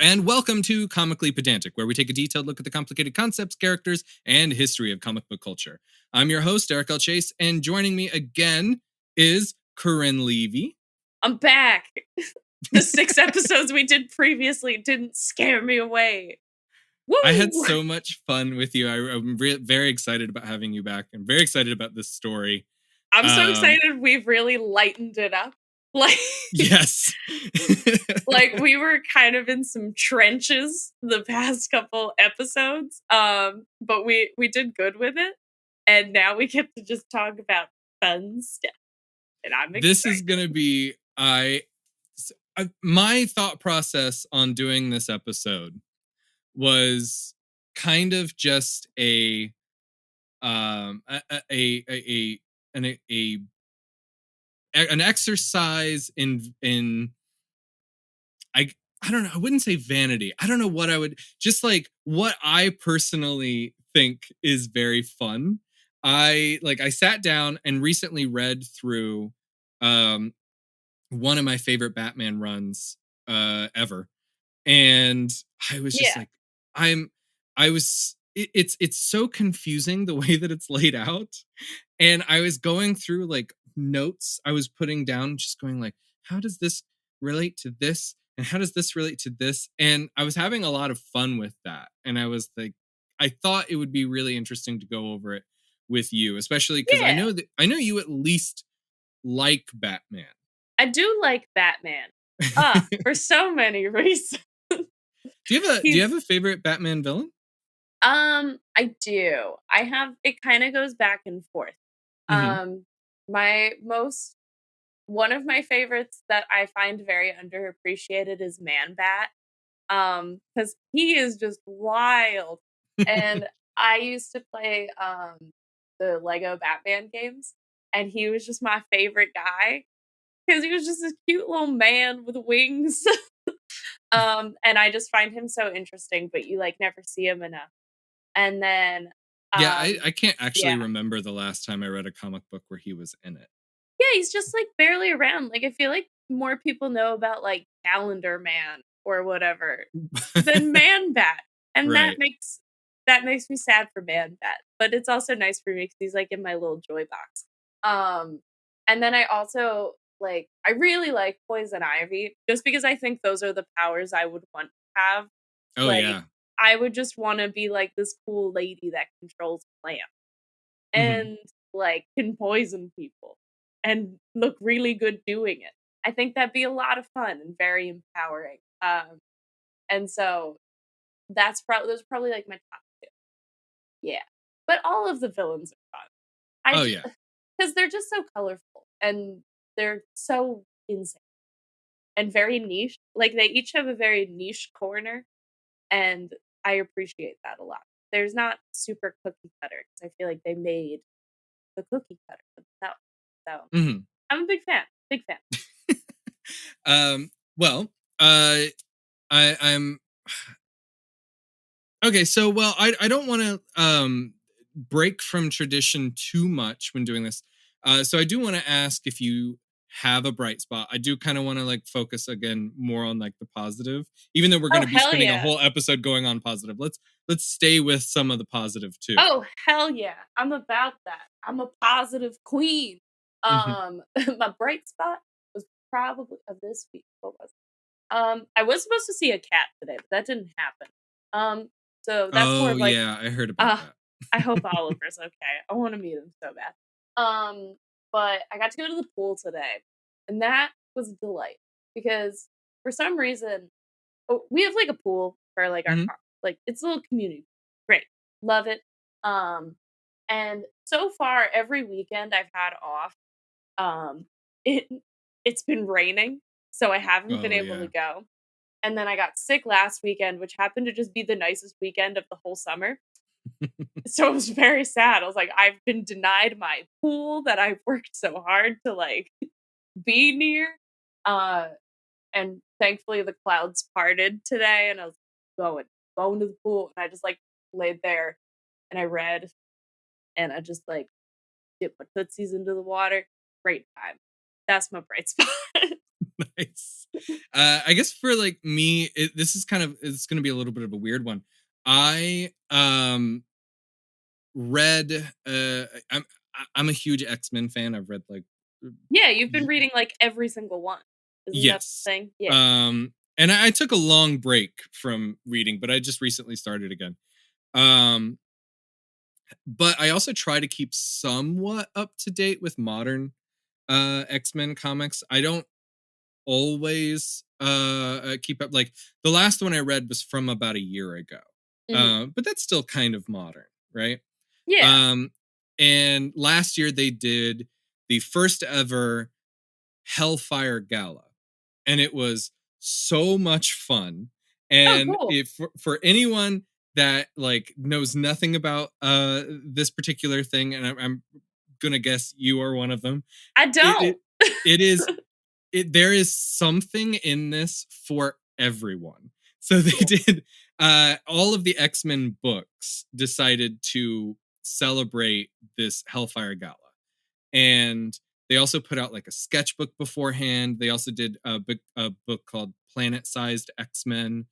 and welcome to Comically Pedantic, where we take a detailed look at the complicated concepts, characters, and history of comic book culture. I'm your host, Eric L. Chase, and joining me again is Corinne Levy. I'm back. The 6 episodes we did previously didn't scare me away. Woo! I had so much fun with you. I'm very excited about having you back. I'm very excited about this story. I'm so excited we've really lightened it up. Like, yes. like we were kind of in some trenches the past couple episodes, but we did good with it, and now we get to just talk about fun stuff. And I'm excited. This is gonna be my thought process on doing this episode was kind of just an exercise in I don't know, I wouldn't say vanity. I don't know what I would, just like what I personally think is very fun. I sat down and recently read through one of my favorite Batman runs ever. And I was just like, it's so confusing the way that it's laid out. And I was going through like notes I was putting down, just going like, how does this relate to this? And how does this relate to this? And I was having a lot of fun with that. And I was like, I thought it would be really interesting to go over it with you, especially because I know you at least like Batman. I do like Batman. For so many reasons. Do you have a favorite Batman villain? I do. It kind of goes back and forth. Mm-hmm. One of my favorites that I find very underappreciated is Man-Bat. Because he is just wild. And I used to play the Lego Batman games, and he was just my favorite guy because he was just this cute little man with wings. And I just find him so interesting, but you like never see him enough. And then I can't actually remember the last time I read a comic book where he was in it. Yeah, he's just like barely around. Like I feel like more people know about like Calendar Man or whatever than Man-Bat. And right. that makes me sad for Man-Bat. But it's also nice for me because he's like in my little joy box. And then I also I really like Poison Ivy just because I think those are the powers I would want to have. Oh yeah. I would just want to be like this cool lady that controls plants and can poison people and look really good doing it. I think that'd be a lot of fun and very empowering. And so those are probably like my top 2. Yeah. But all of the villains are fun. Because they're just so colorful and they're so insane and very niche. Like they each have a very niche corner, and I appreciate that a lot. There's not super cookie cutter because I feel like they made the cookie cutter themselves. So I'm a big fan. Big fan. I'm okay. So, I don't want to break from tradition too much when doing this. So I do want to ask if you have a bright spot. I do kind of want to focus again more on the positive, even though we're going to be spending a whole episode going on positive. Let's stay with some of the positive too. Oh, hell yeah. I'm about that. I'm a positive queen. My bright spot was probably of this week. What was it? I was supposed to see a cat today, but that didn't happen. So that's more of I heard about that. I hope Oliver's okay. I want to meet him so bad. But I got to go to the pool today, and that was a delight because for some reason we have a pool for our car. It's a little community. Great. Love it. And so far every weekend I've had off, it's been raining, so I haven't been able to go. And then I got sick last weekend, which happened to just be the nicest weekend of the whole summer. So it was very sad. I was like, I've been denied my pool that I've worked so hard to be near. And thankfully the clouds parted today, and I was going to the pool, and I just laid there and I read, and I just dipped my tootsies into the water. Great time. That's my bright spot. Nice. I guess for like me, this is kind of it's going to be a little bit of a weird one. I read I'm a huge X-Men fan. I've read like Yeah, you've been reading, like, every single one. Isn't that yes. the thing? Yeah. And I took a long break from reading, but I just recently started again. Um, but I also try to keep somewhat up to date with modern X-Men comics. I don't always keep up. Like the last one I read was from about a year ago. Mhm. But that's still kind of modern, right? Yeah. Um, and last year they did the first ever Hellfire Gala, and it was so much fun. Oh, And cool. if for anyone that like knows nothing about this particular thing, and I'm gonna guess you are one of them, I it don't. it, it is there is something in this for everyone. So they Cool. did all of the X-Men books decided to celebrate this Hellfire Gala, and they also put out like a sketchbook beforehand. They also did a book called Planet Sized X-Men,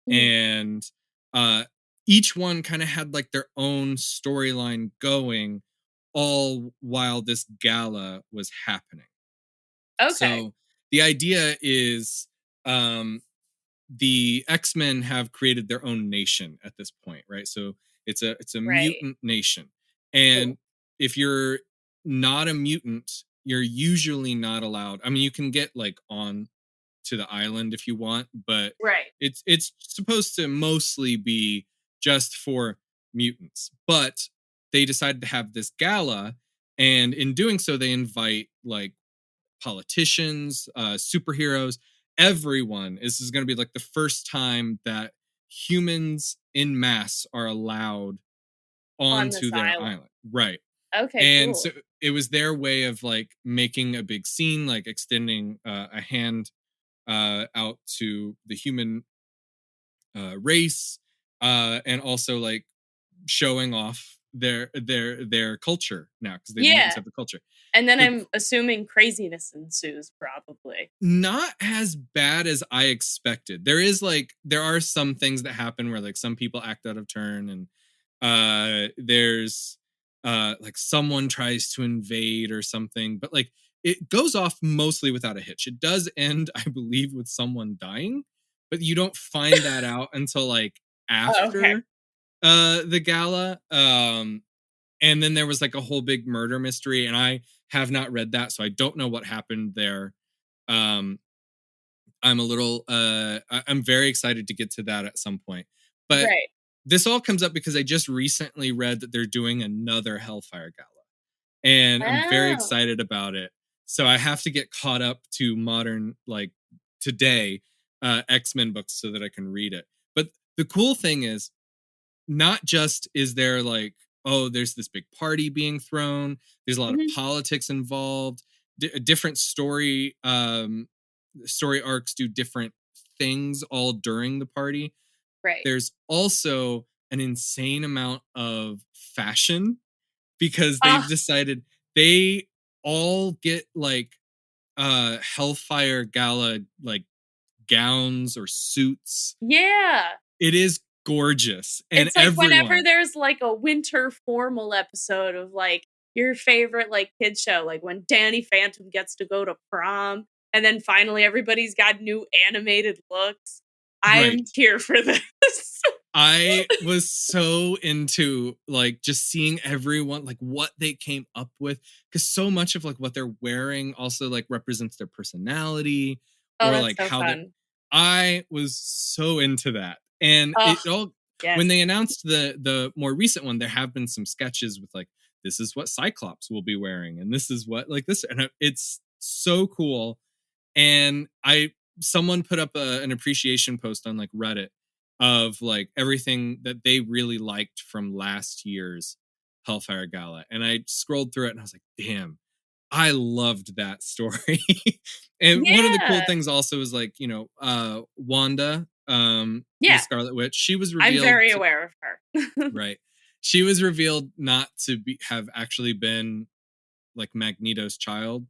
Mhm. and uh, each one kind of had like their own storyline going, all while this gala was happening. Okay. So the idea is um, the X-Men have created their own nation at this point, right? So it's a Right. mutant nation. Cool. And if you're not a mutant, you're usually not allowed. I mean, you can get like on to the island if you want, but Right. it's supposed to mostly be just for mutants. But they decided to have this gala, and in doing so they invite like politicians, superheroes, everyone. This is going to be like the first time that humans in mass are allowed On this onto their island. island. Right. Okay, And so cool. it was their way of like making a big scene, like extending a hand out to the human race, and also like showing off their culture now because the mutants Yeah. have the culture. And then The I'm assuming craziness ensues probably. Not as bad as I expected. There are some things that happen where like some people act out of turn, and there's like someone tries to invade or something, but like it goes off mostly without a hitch. It does end, I believe, with someone dying, but you don't find that out until like Oh, okay. after the gala. And then there was like a whole big murder mystery, and I have not read that, so I don't know what happened there. um I'm very excited to get to that at some point. But Right. this all comes up because I just recently read that they're doing another Hellfire Gala, and I'm very Oh. excited about it. So I have to get caught up to modern, like today, X-Men books so that I can read it. But the cool thing is, not just is there like, oh, there's this big party being thrown, there's a lot of Mhm. politics involved, different story arcs do different things all during the party. Right. There's also an insane amount of fashion because they've Ah, decided they all get like Hellfire Gala like gowns or suits. yeah. It is gorgeous, and It's like whenever everyone. there's, like, a winter formal episode of, like, your favorite, like, kid show, like when Danny Phantom gets to go to prom, and then finally everybody's got new animated looks. I Right. am here for this. I was so into like just seeing everyone like what they came up with, because so much of like what they're wearing also like represents their personality Oh, or that's like so how they're. fun. I was so into that. And Oh, it all, yes. when they announced the more recent one, there have been some sketches with like, this is what Cyclops will be wearing and this is what like this, and it's so cool. And I someone put up an appreciation post on like Reddit of like everything that they really liked from last year's Hellfire Gala, and I scrolled through it and I was like, damn, I loved that story. And one of the cool Yeah. things also is like, Wanda, the Yeah. Scarlet Witch, she was I'm revealed very to, aware of her. right, she was revealed not to be have actually been like Magneto's child.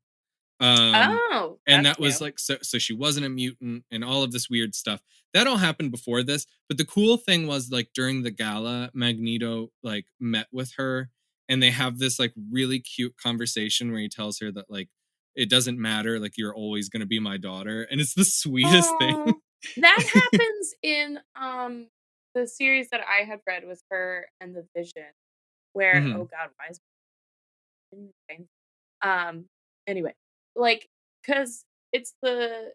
Um, Oh, and that's that was new. like so she wasn't a mutant and all of this weird stuff. That all happened before this, but the cool thing was like during the gala, Magneto like met with her and they have this like really cute conversation where he tells her that like it doesn't matter, like you're always going to be my daughter, and it's the sweetest thing. Oh, that happens in, the series that I had read with her and the Vision, where oh Mhm. god, why is my brain um, anyway, like, cause it's the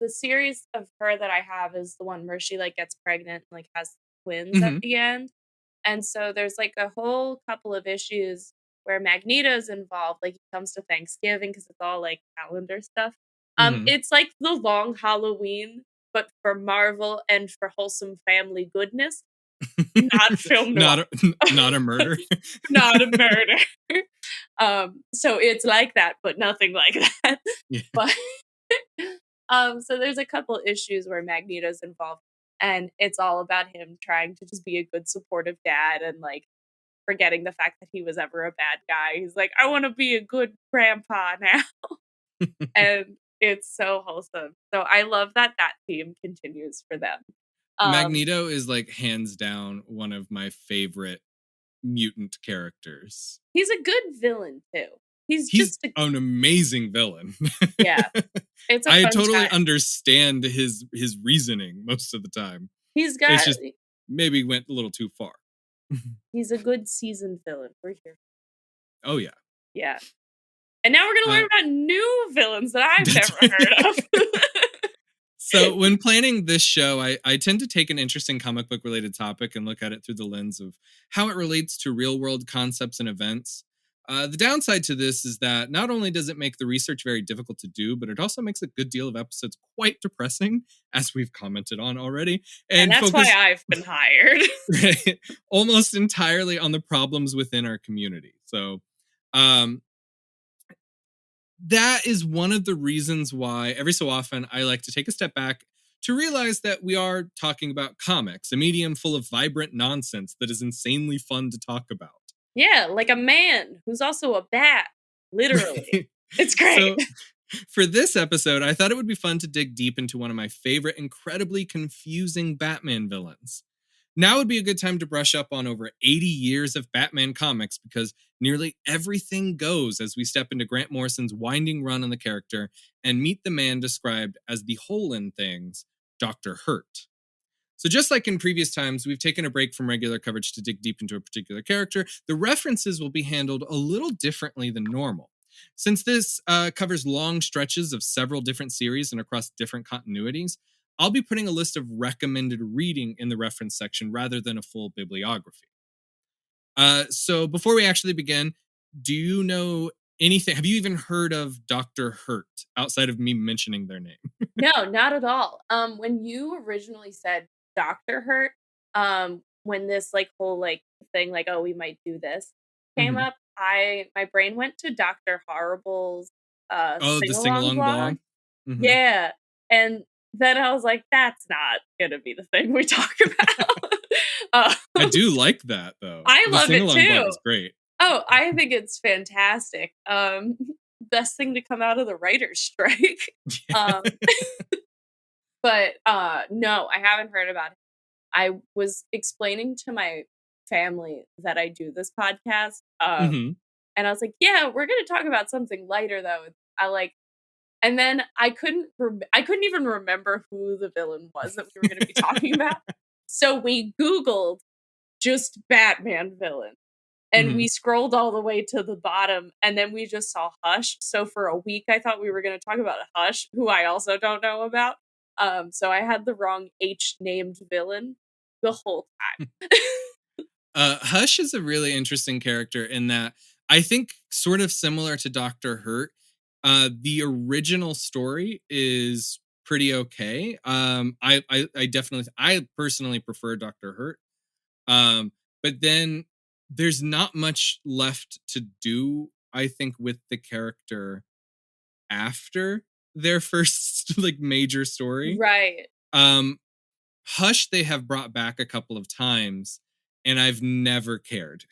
series of her that I have is the one where she, like, gets pregnant and, like, has twins at Mhm. the end, and so there's, like, a whole couple of issues where Magneto's involved, like, he comes to Thanksgiving because it's all, like, calendar stuff. Mhm. It's like the long Halloween, but for Marvel and for wholesome family goodness, not film noir. Not a, not a murder. Not a murder. So it's like that, but nothing like that. Yeah. But so there's a couple issues where Magneto's involved, and it's all about him trying to just be a good supportive dad and like forgetting the fact that he was ever a bad guy. He's like, I want to be a good grandpa now. And it's so wholesome. So I love that that theme continues for them. Um, Magneto is like hands down one of my favorite mutant characters. he's a good villain too. He's He's just a an amazing villain. yeah, it's a I fun totally time. understand his reasoning most of the time. He's It's got just maybe went a little too far. he's a good seasoned villain. We're here. Oh yeah. Yeah. And now we're gonna Uh, learn about new villains that I've that's never heard of. So when planning this show, I tend to take an interesting comic book related topic and look at it through the lens of how it relates to real world concepts and events. The downside to this is that not only does it make the research very difficult to do, but it also makes a good deal of episodes quite depressing, as we've commented on already, And and that's why focus I've been hired. almost entirely on the problems within our community. So, um, that is one of the reasons why every so often I like to take a step back to realize that we are talking about comics, a medium full of vibrant nonsense that is insanely fun to talk about. Yeah, like a man who's also a bat, literally. Right? It's great. So, for this episode, I thought it would be fun to dig deep into one of my favorite, incredibly confusing Batman villains. Now would be a good time to brush up on over 80 years of Batman comics because nearly everything goes as we step into Grant Morrison's winding run on the character and meet the man described as the hole in things, Dr. Hurt. So, just like in previous times, we've taken a break from regular coverage to dig deep into a particular character. The references will be handled a little differently than normal. Since this covers long stretches of several different series and across different continuities, I'll be putting a list of recommended reading in the reference section rather than a full bibliography. So, before we actually begin, do you know anything? Have you even heard of Dr. Hurt outside of me mentioning their name? No, not at all. When you originally said Doctor Hurt, when this like whole like thing like oh we might do this came Mhm. up, I my brain went to Doctor Horrible's Oh, sing the sing along along blog. blog? Mhm. Yeah, and then I was like, that's not gonna be the thing we talk about. I do like that though. I The love sing it along blog too. is great. Oh, I think it's fantastic. Best thing to come out of the writer's strike. Um, but no, I haven't heard about it. I was explaining to my family that I do this podcast. Mhm. And I was like, yeah, we're gonna talk about something lighter though. I like and then I couldn't even remember who the villain was that we were gonna be talking about. So we Googled just Batman villain. And we Mhm. scrolled all the way to the bottom, and then we just saw Hush. So for a week, I thought we were gonna talk about Hush, who I also don't know about. So I had the wrong H named villain the whole time. Hush is a really interesting character in that I think sort of similar to Dr. Hurt, the original story is pretty okay. I definitely I personally prefer Dr. Hurt. But then there's not much left to do, I think, with the character after their first like major story. Right. Um, Hush they have brought back a couple of times, and I've never cared.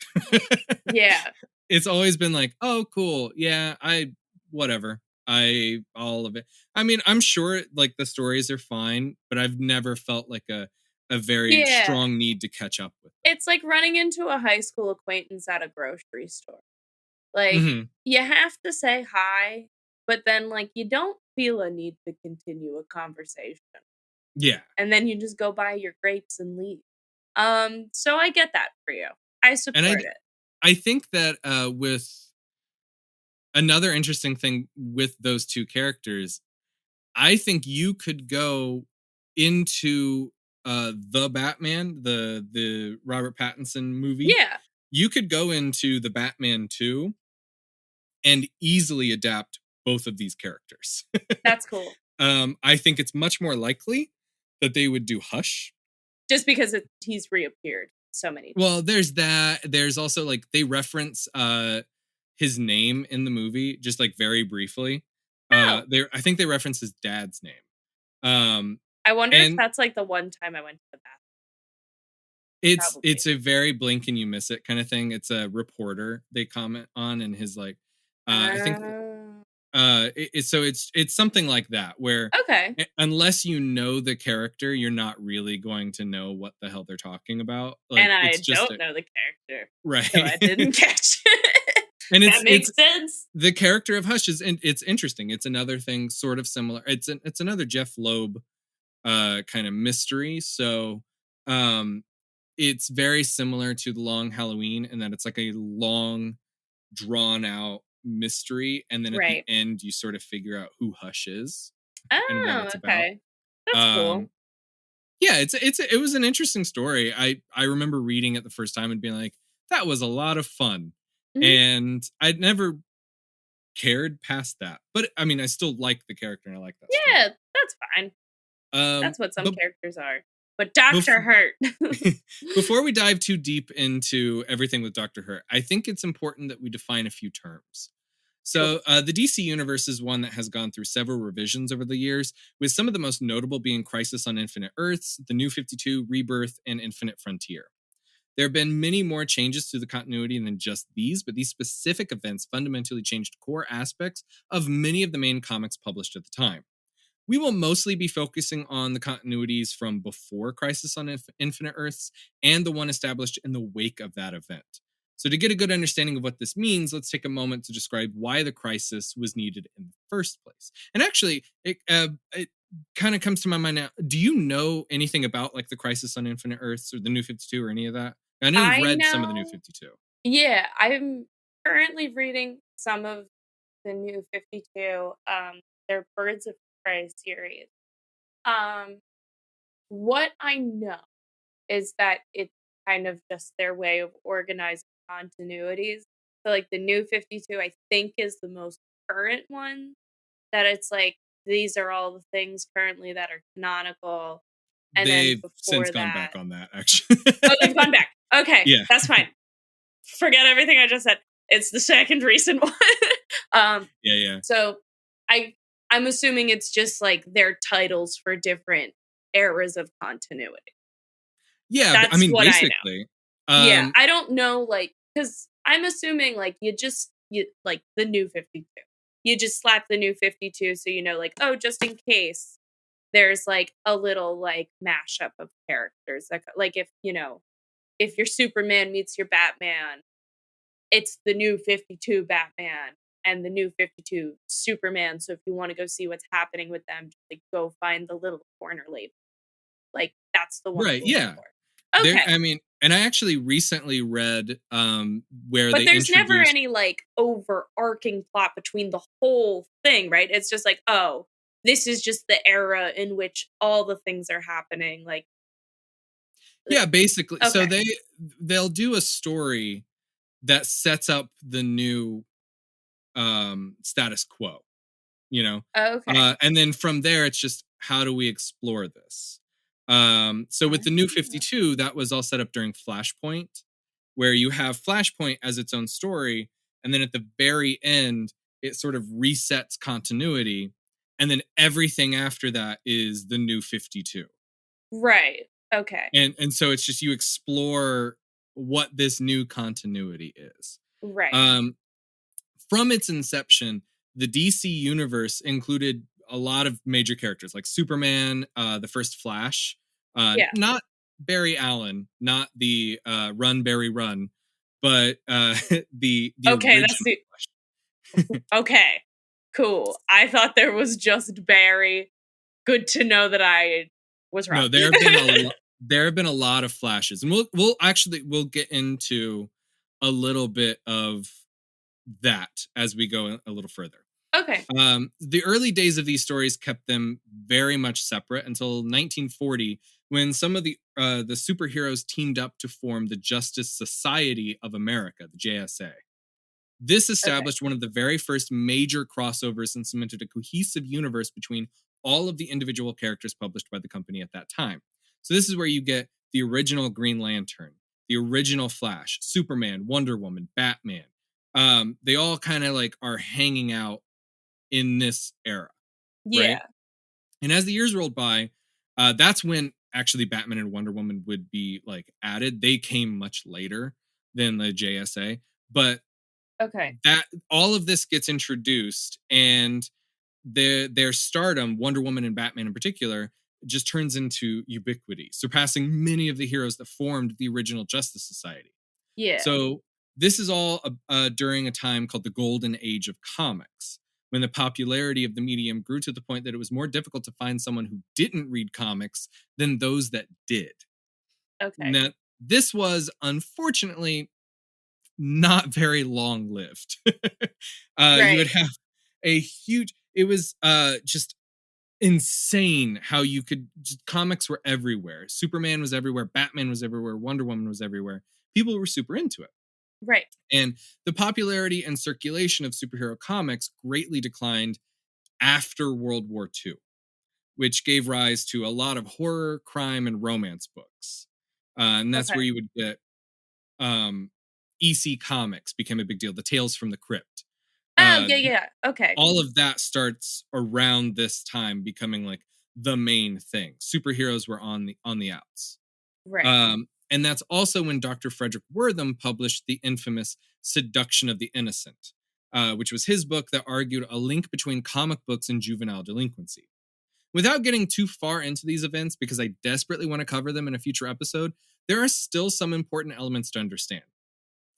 Yeah. It's always been like, oh, cool, yeah, I whatever. I all of it. I mean, I'm sure like the stories are fine, but I've never felt like a very Yeah. strong need to catch up with It's like running into a high school acquaintance at a grocery store. them. Like, Mhm. you have to say hi, but then, like, you don't feel a need to continue a conversation. Yeah. And then you just go buy your grapes and leave. So I get that for you. I And support it. I think that with another interesting thing with those two characters, I think you could go into the Batman, the Robert Pattinson movie. Yeah, You could go into the Batman 2 and easily adapt both of these characters. that's cool. I think it's much more likely that they would do Hush. Just because he's reappeared so many. Well, there's that. There's also like they reference his name in the movie just like very briefly. Oh, I think they reference his dad's name. Um I wonder if and that's, like, the one time I went to the bathroom. Probably. it's a very blink and you miss it kind of thing. It's a reporter they comment on and his like I think Oh. so it's something like that where Okay. unless you know the character, you're not really going to know what the hell they're talking about. Like And it's I just don't know the character, so I right. didn't catch it. And That it's makes sense. the character of Hush is it's interesting. It's another thing sort of similar. It's another Jeff Loeb kind of mystery. So um it's very similar to The Long Halloween in that it's like a long drawn out mystery and then at the Right. end you sort of figure out who Hush is and what Oh, it's about. okay. That's cool. Um yeah, it was an interesting story. I remember reading it the first time and being like that was a lot of fun. Mhm. And I'd never cared past that. But I mean, I still like the character and I like that story. Yeah, that's fine. That's what some But characters are. But Doctor bef- Hurt. before we dive too deep into everything with Doctor Hurt, I think it's important that we define a few terms. Cool. So, the DC universe is one that has gone through several revisions over the years, with some of the most notable being Crisis on Infinite Earths, The New 52, Rebirth, and Infinite Frontier. There have been many more changes to the continuity than just these, but these specific events fundamentally changed core aspects of many of the main comics published at the time. We will mostly be focusing on the continuities from before Crisis on Infinite Earths and the one established in the wake of that event. So, to get a good understanding of what this means, let's take a moment to describe why the crisis was needed in the first place. And actually, it kind of comes to my mind now. Do you know anything about like the Crisis on Infinite Earths or the New 52 or any of that? I know you've I read some of the New know 52. yeah, I'm currently reading some of the New 52, their Birds of Prey series. Um, what I know is that it's kind of just their way of organizing continuities. So, like, the New 52, I think, is the most current one, that it's like, these are all the things currently that are canonical, and then They've since before gone that back on that, actually. oh, they've gone back. Okay, Yeah. that's fine. Forget everything I just said. It's the second recent one. Um, Yeah. Yeah. so I I'm assuming it's just, like, their titles for different eras of continuity. Yeah. I That's mean, what I know. basically. Yeah, Um, I don't know, like, because 'cause I'm assuming, like, you like, the New 52. You just slap the New 52 so you know, like, oh, just in case there's, like, a little, like, mashup of characters that like, if, if your Superman meets your Batman, it's the New 52 Batman and the New 52 Superman, so if you wanna go see what's happening with them, just, like, go find the little corner label. Like, that's the one I'm right. looking Yeah. for. There, Okay. I mean, and I actually recently read where But they there's never introduced any, like, overarching plot between the whole thing, right? It's just like, "Oh, this is just the era in which all the things are happening," like yeah, basically. So okay. they'll do a story that sets up the new status quo, you know. Okay. And then from there it's just how do we explore this? So with the new Ah. 52, that was all set up during Flashpoint, where you have Flashpoint as its own story, and then at the very end, it sort of resets continuity, and then everything after that is the new 52. Right. Okay. And so it's just you explore what this new continuity is. Right. Um, from its inception, the DC universe included a lot of major characters like Superman, the first Flash, Yeah. not Barry Allen, not the Run Barry Run, but the Okay, that's original the Flash. okay. Cool. I thought there was just Barry. Good to know that I was wrong. No, there have been a lot of flashes, and we'll get into a little bit of that as we go a little further. Okay. The early days of these stories kept them very much separate until 1940, when some of the superheroes teamed up to form the Justice Society of America, the JSA. This Okay. established one of the very first major crossovers and cemented a cohesive universe between all of the individual characters published by the company at that time. So this is where you get the original Green Lantern, the original Flash, Superman, Wonder Woman, Batman. They all kind of like are hanging out in this era, right? Yeah. And as the years rolled by, that's when actually Batman and Wonder Woman would be like added. They came much later than the JSA, but Okay. that all of this gets introduced, and their stardom, Wonder Woman and Batman in particular, just turns into ubiquity, surpassing many of the heroes that formed the original Justice Society. Yeah. So this is all during a time called the Golden Age of comics, when the popularity of the medium grew to the point that it was more difficult to find someone who didn't read comics than those that did. Okay. Now, this was unfortunately not very long lived. You would Right. have a huge, it was just insane how you could, just, comics were everywhere. Superman was everywhere, Batman was everywhere, Wonder Woman was everywhere. People were super into it. Right. And the popularity and circulation of superhero comics greatly declined after World War II, which gave rise to a lot of horror, crime, and romance books. And that's Okay. where you would get EC Comics became a big deal. The Tales from the Crypt. Oh, Uh, yeah, yeah. Okay. all of that starts around this time becoming like the main thing. Superheroes were on the outs. Right. And that's also when Dr. Frederick Wortham published the infamous Seduction of the Innocent, which was his book that argued a link between comic books and juvenile delinquency. Without getting too far into these events, because I desperately want to cover them in a future episode, there are still some important elements to understand.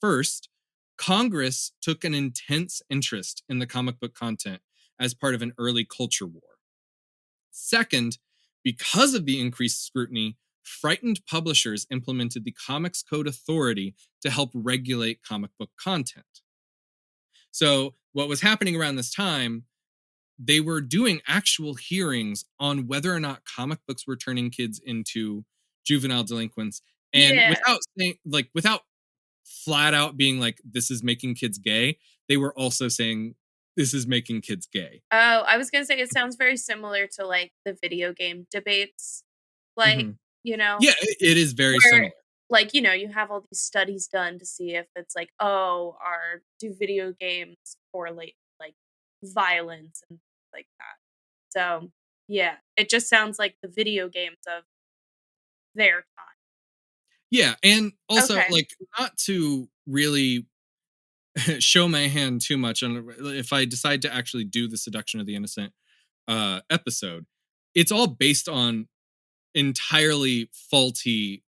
First, Congress took an intense interest in the comic book content as part of an early culture war. Second, because of the increased scrutiny, frightened publishers implemented the Comics Code Authority to help regulate comic book content. So, what was happening around this time, they were doing actual hearings on whether or not comic books were turning kids into juvenile delinquents. And Yeah. without saying, like, without flat out being like, this is making kids gay, they were also saying, this is making kids gay. Oh, I was gonna say it sounds very similar to, like, the video game debates, like, Mhm. you know, Yeah, it is very where, similar. like, you know, you have all these studies done to see if it's like, oh, do video games correlate, like, violence and things like that. So, yeah, it just sounds like the video games of their time. Yeah, and also, Okay. like, not to really show my hand too much on if I decide to actually do the Seduction of the Innocent episode, it's all based on entirely faulty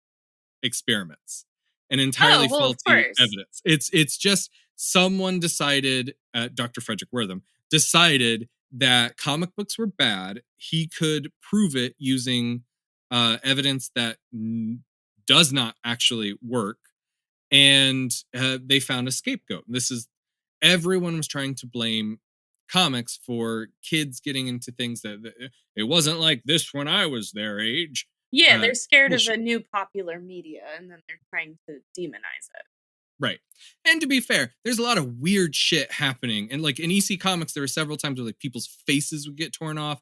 experiments and Oh, entirely well, of faulty course. evidence. It's just someone decided, Dr. Frederick Wortham decided that comic books were bad. He could prove it using evidence that does not actually work, and they found a scapegoat. This is, everyone was trying to blame comics for kids getting into things that it wasn't like this when I was their age. Yeah, they're scared of Bullshit. the new popular media, and then they're trying to demonize it. Right. And to be fair, there's a lot of weird shit happening. And like in EC Comics, there were several times where like people's faces would get torn off.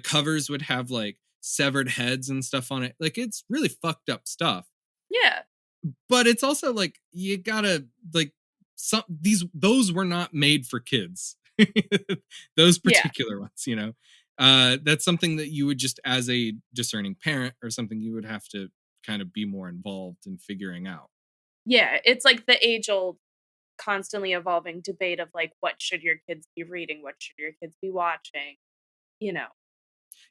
Covers would have like severed heads and stuff on it. Like it's really fucked up stuff. Yeah. But it's also like you gotta like those were not made for kids. Those Yeah. particular ones. That's something that you would just, as a discerning parent or something, you would have to kind of be more involved in figuring out. Yeah, it's like the age-old constantly evolving debate of like what should your kids be reading, what should your kids be watching, you know.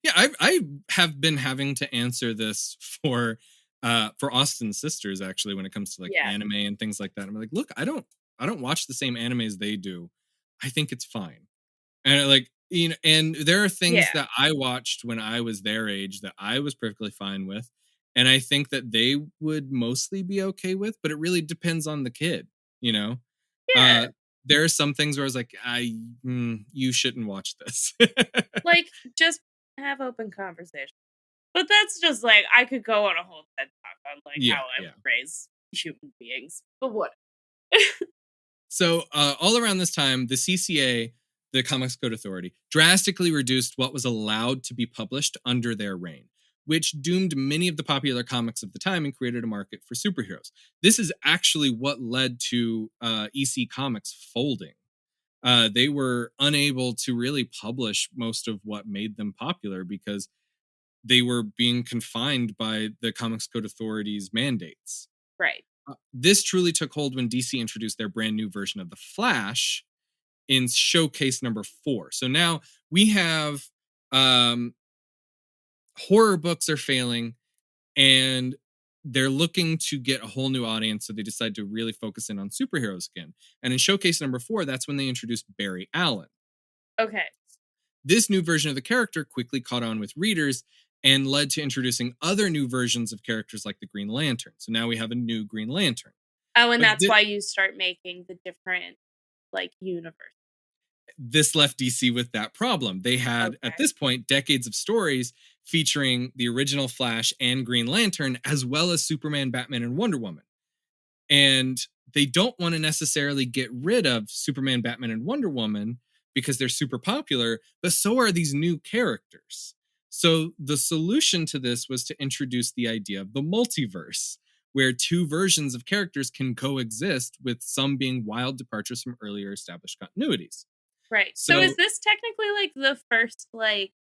Yeah, I have been having to answer this for Austin's sisters actually when it comes to like Yeah. anime and things like that. I'm like, look, I don't watch the same animes they do. I think it's fine. And like, and there are things Yeah. that I watched when I was their age that I was perfectly fine with. And I think that they would mostly be okay with, but it really depends on the kid, you know? Yeah. Uh there are some things where I was like, you shouldn't watch this. Like just have open conversation. But that's just like I could go on a whole TED talk on like Yeah, how I yeah. would raise human beings. But what? So, all around this time, the CCA, the Comics Code Authority, drastically reduced what was allowed to be published under their reign, which doomed many of the popular comics of the time and created a market for superheroes. This is actually what led to EC Comics folding. They were unable to really publish most of what made them popular because they were being confined by the Comics Code Authority's mandates. Right. This truly took hold when DC introduced their brand new version of the Flash in showcase number 4. So now we have um, horror books are failing and they're looking to get a whole new audience. So they decide to really focus in on superheroes again. And in showcase number 4, that's when they introduced Barry Allen. Okay. This new version of the character quickly caught on with readers and led to introducing other new versions of characters like the Green Lantern. So now we have a new Green Lantern. Oh, and But that's why you start making the different like universe. this left DC with that problem. They had, at Okay. this point, decades of stories featuring the original Flash and Green Lantern, as well as Superman, Batman, and Wonder Woman. And they don't want to necessarily get rid of Superman, Batman, and Wonder Woman because they're super popular, but so are these new characters. So the solution to this was to introduce the idea of the multiverse, where two versions of characters can coexist, with some being wild departures from earlier established continuities. Right. So is So, this technically like the first like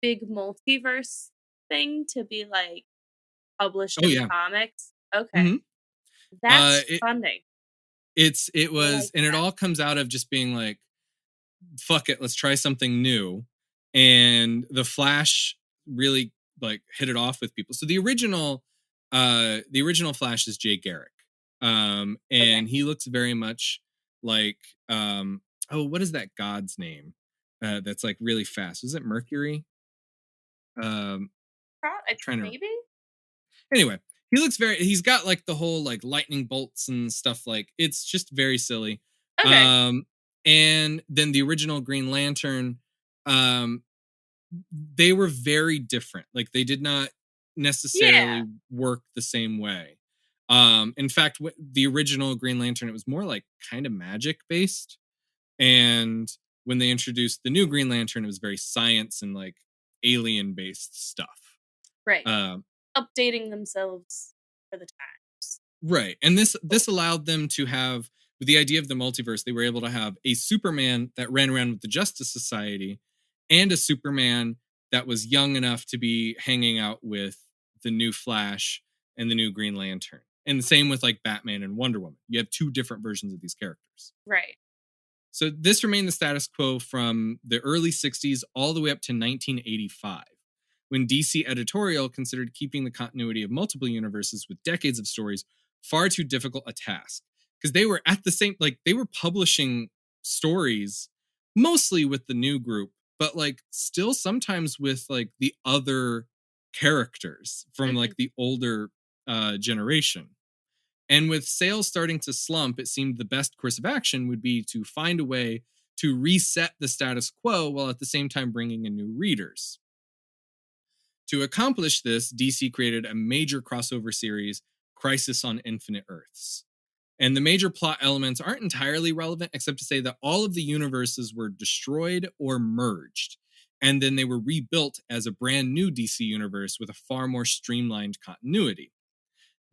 big multiverse thing to be like published oh in yeah, comics? Okay. hmm That's it funding. it I was, like and it that. all comes out of just being like, fuck it, let's try something new. And the Flash really like hit it off with people. So the original Flash is Jay Garrick. Okay. And he looks very much like oh, what is that god's name? That's like really fast. Was it Mercury? Um trying to Maybe? anyway, he's got like the whole like lightning bolts and stuff, like it's just very silly. Okay. Um and then the original Green Lantern, um they were very different. Like they did not Yeah. necessarily work the same way. In fact, the original Green Lantern, it was more like kind of magic based, and when they introduced the new Green Lantern, it was very science and like alien based stuff. Right. Um, Updating themselves for the times. Right. And this Cool. this allowed them to have, with the idea of the multiverse, they were able to have a Superman that ran around with the Justice Society and a Superman that was young enough to be hanging out with the new Flash and the new Green Lantern. And the same with like Batman and Wonder Woman. You have two different versions of these characters. Right. So this remained the status quo from the early 60s all the way up to 1985, when DC editorial considered keeping the continuity of multiple universes with decades of stories far too difficult a task. Because they were at the same, like, they were publishing stories mostly with the new group, but like still sometimes with like the other characters from Mhm. like the older generation. And with sales starting to slump, it seemed the best course of action would be to find a way to reset the status quo while at the same time bringing in new readers. To accomplish this, DC created a major crossover series, Crisis on Infinite Earths. And the major plot elements aren't entirely relevant, except to say that all of the universes were destroyed or merged. And then they were rebuilt as a brand new DC universe with a far more streamlined continuity.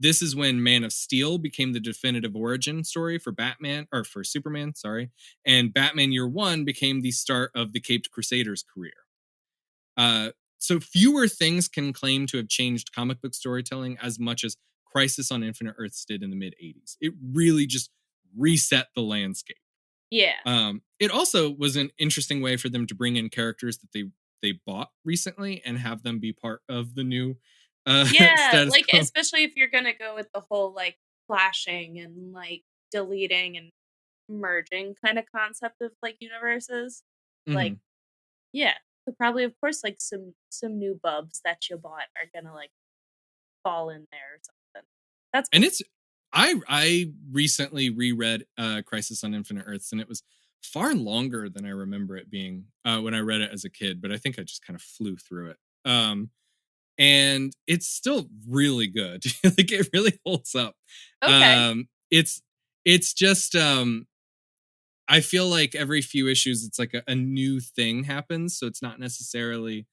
This is when Man of Steel became the definitive origin story for Batman, or for Superman, sorry. And Batman Year One became the start of the Caped Crusader's career. Uh, so fewer things can claim to have changed comic book storytelling as much as Crisis on Infinite Earths did in the mid 80s. It really just reset the landscape. Yeah. It also was an interesting way for them to bring in characters that they bought recently and have them be part of the new Yeah, status like, quo. especially if you're gonna go with the whole, like, flashing and, like, deleting and merging kinda concept of, like, universes. Like, Mhm. yeah, so probably, of course, like, some new bubs that you bought are gonna, like, fall in there or something. That's And cool. it's I recently reread Crisis on Infinite Earths, and it was far longer than I remember it being when I read it as a kid, but I think I just kind of flew through it. And it's still really good. Like it really holds up. Okay, It's just I feel like every few issues it's like a new thing happens, so it's not necessarily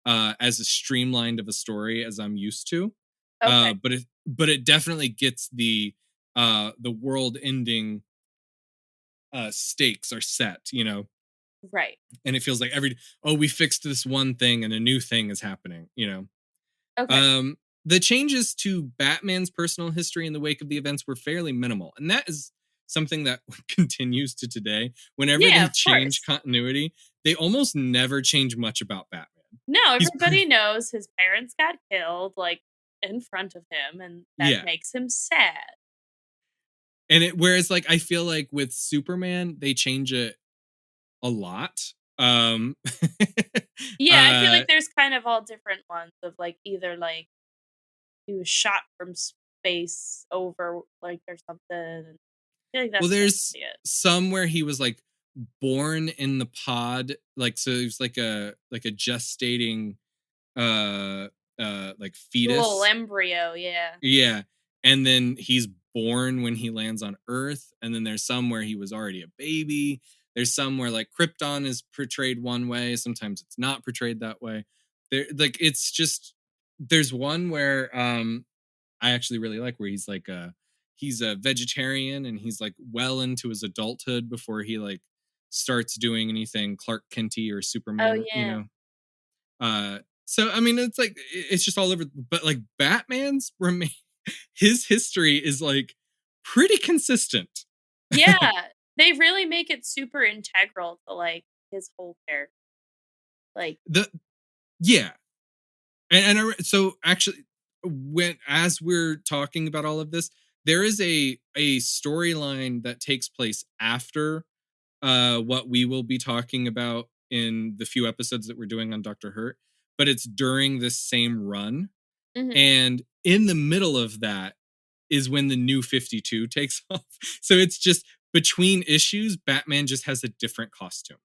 as streamlined of a story as I'm used to. okay, But it definitely gets the world ending stakes are set, right, and it feels like we fixed this one thing and a new thing is happening. okay. Um, the changes to Batman's personal history in the wake of the events were fairly minimal, and that is something that continues to today. Whenever Yeah, they of change course. continuity, they almost never change much about Batman. No, He's pretty, everybody knows his parents got killed, like, in front of him, and that yeah. makes him sad. And whereas like I feel like with Superman, they change it a lot. Um Yeah, I feel uh like there's kind of all different ones of, like, either, like, he was shot from space over, like, or something, and I feel like well that's there's mostly it. some where he was like born in the pod, like so he was like a gestating like The little fetus. embryo, yeah. Yeah. And then he's born when he lands on Earth. And then there's some where he was already a baby. There's some where like Krypton is portrayed one way. Sometimes it's not portrayed that way. There, like it's just there's one where I actually really like where he's a vegetarian and he's like well into his adulthood before he like starts doing anything Clark Kenty or Oh, Superman. yeah. So I mean it's like it's just all over, but like Batman's remain his history is like pretty consistent. Yeah, they really make it super integral to, like, his whole character, like The Yeah, so actually when as we're talking about all of this, there is a storyline that takes place after what we will be talking about in the few episodes that we're doing on Dr. Hurt, but it's during this same run. mhm, And in the middle of that is when the new 52 takes off. So it's just between issues, Batman just has a different costume.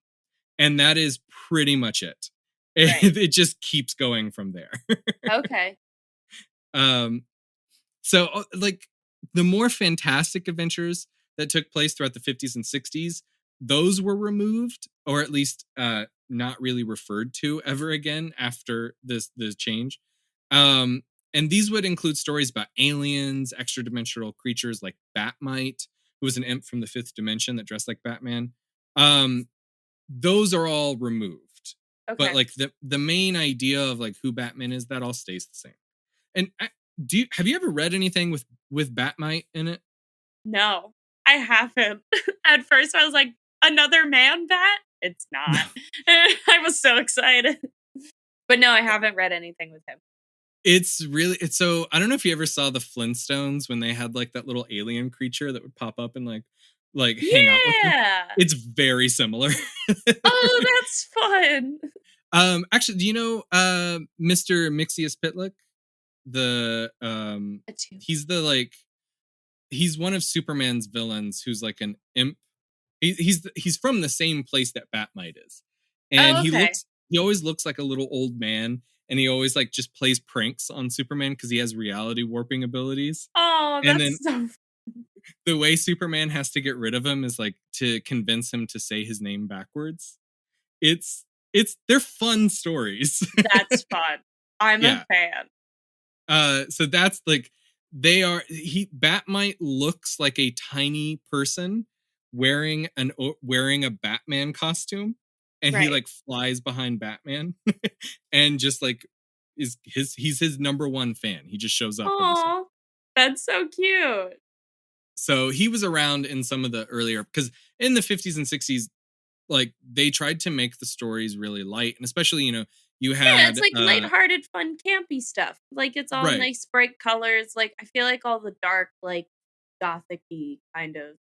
And that is pretty much it. right. It just keeps going from there. Okay, um, so, like, the more fantastic adventures that took place throughout the 50s and 60s, those were removed, or at least not really referred to ever again after this change. Um, and these would include stories about aliens, extra dimensional creatures like Batmite, who was an imp from the fifth dimension that dressed like Batman. Um, those are all removed, but okay. like the main idea of like who Batman is, that all stays the same. And have you ever read anything with Batmite in it? No, I haven't. At first, I was like, "Another man bat?" It's not. I was so excited. But no, I haven't read anything with him. It's so I don't know if you ever saw the Flintstones when they had like that little alien creature that would pop up and like hang out with them. Yeah! It's very similar. Oh, that's fun. Actually, do you know Mr. Mixius Pitlick? The I do. he's the like he's one of Superman's villains who's like an imp. He's from the same place that Batmite is, and Oh, okay. he always looks like a little old man, and he always like just plays pranks on Superman because he has reality warping abilities. Oh, And then that's so the way Superman has to get rid of him is like to convince him to say his name backwards. They're fun stories. that's fun. I'm a Yeah. fan. So that's like Batmite looks like a tiny person wearing a Batman costume, and he Right. like flies behind Batman, and just like he's his number one fan. He just shows up every so. Aw, that's so cute. So he was around in some of the earlier, because in the 50s and 60s, like they tried to make the stories really light, and especially, you Yeah, it's had like lighthearted, fun, campy stuff. Like it's all right. nice, bright colors. Like I feel like all the dark, like gothic-y kind of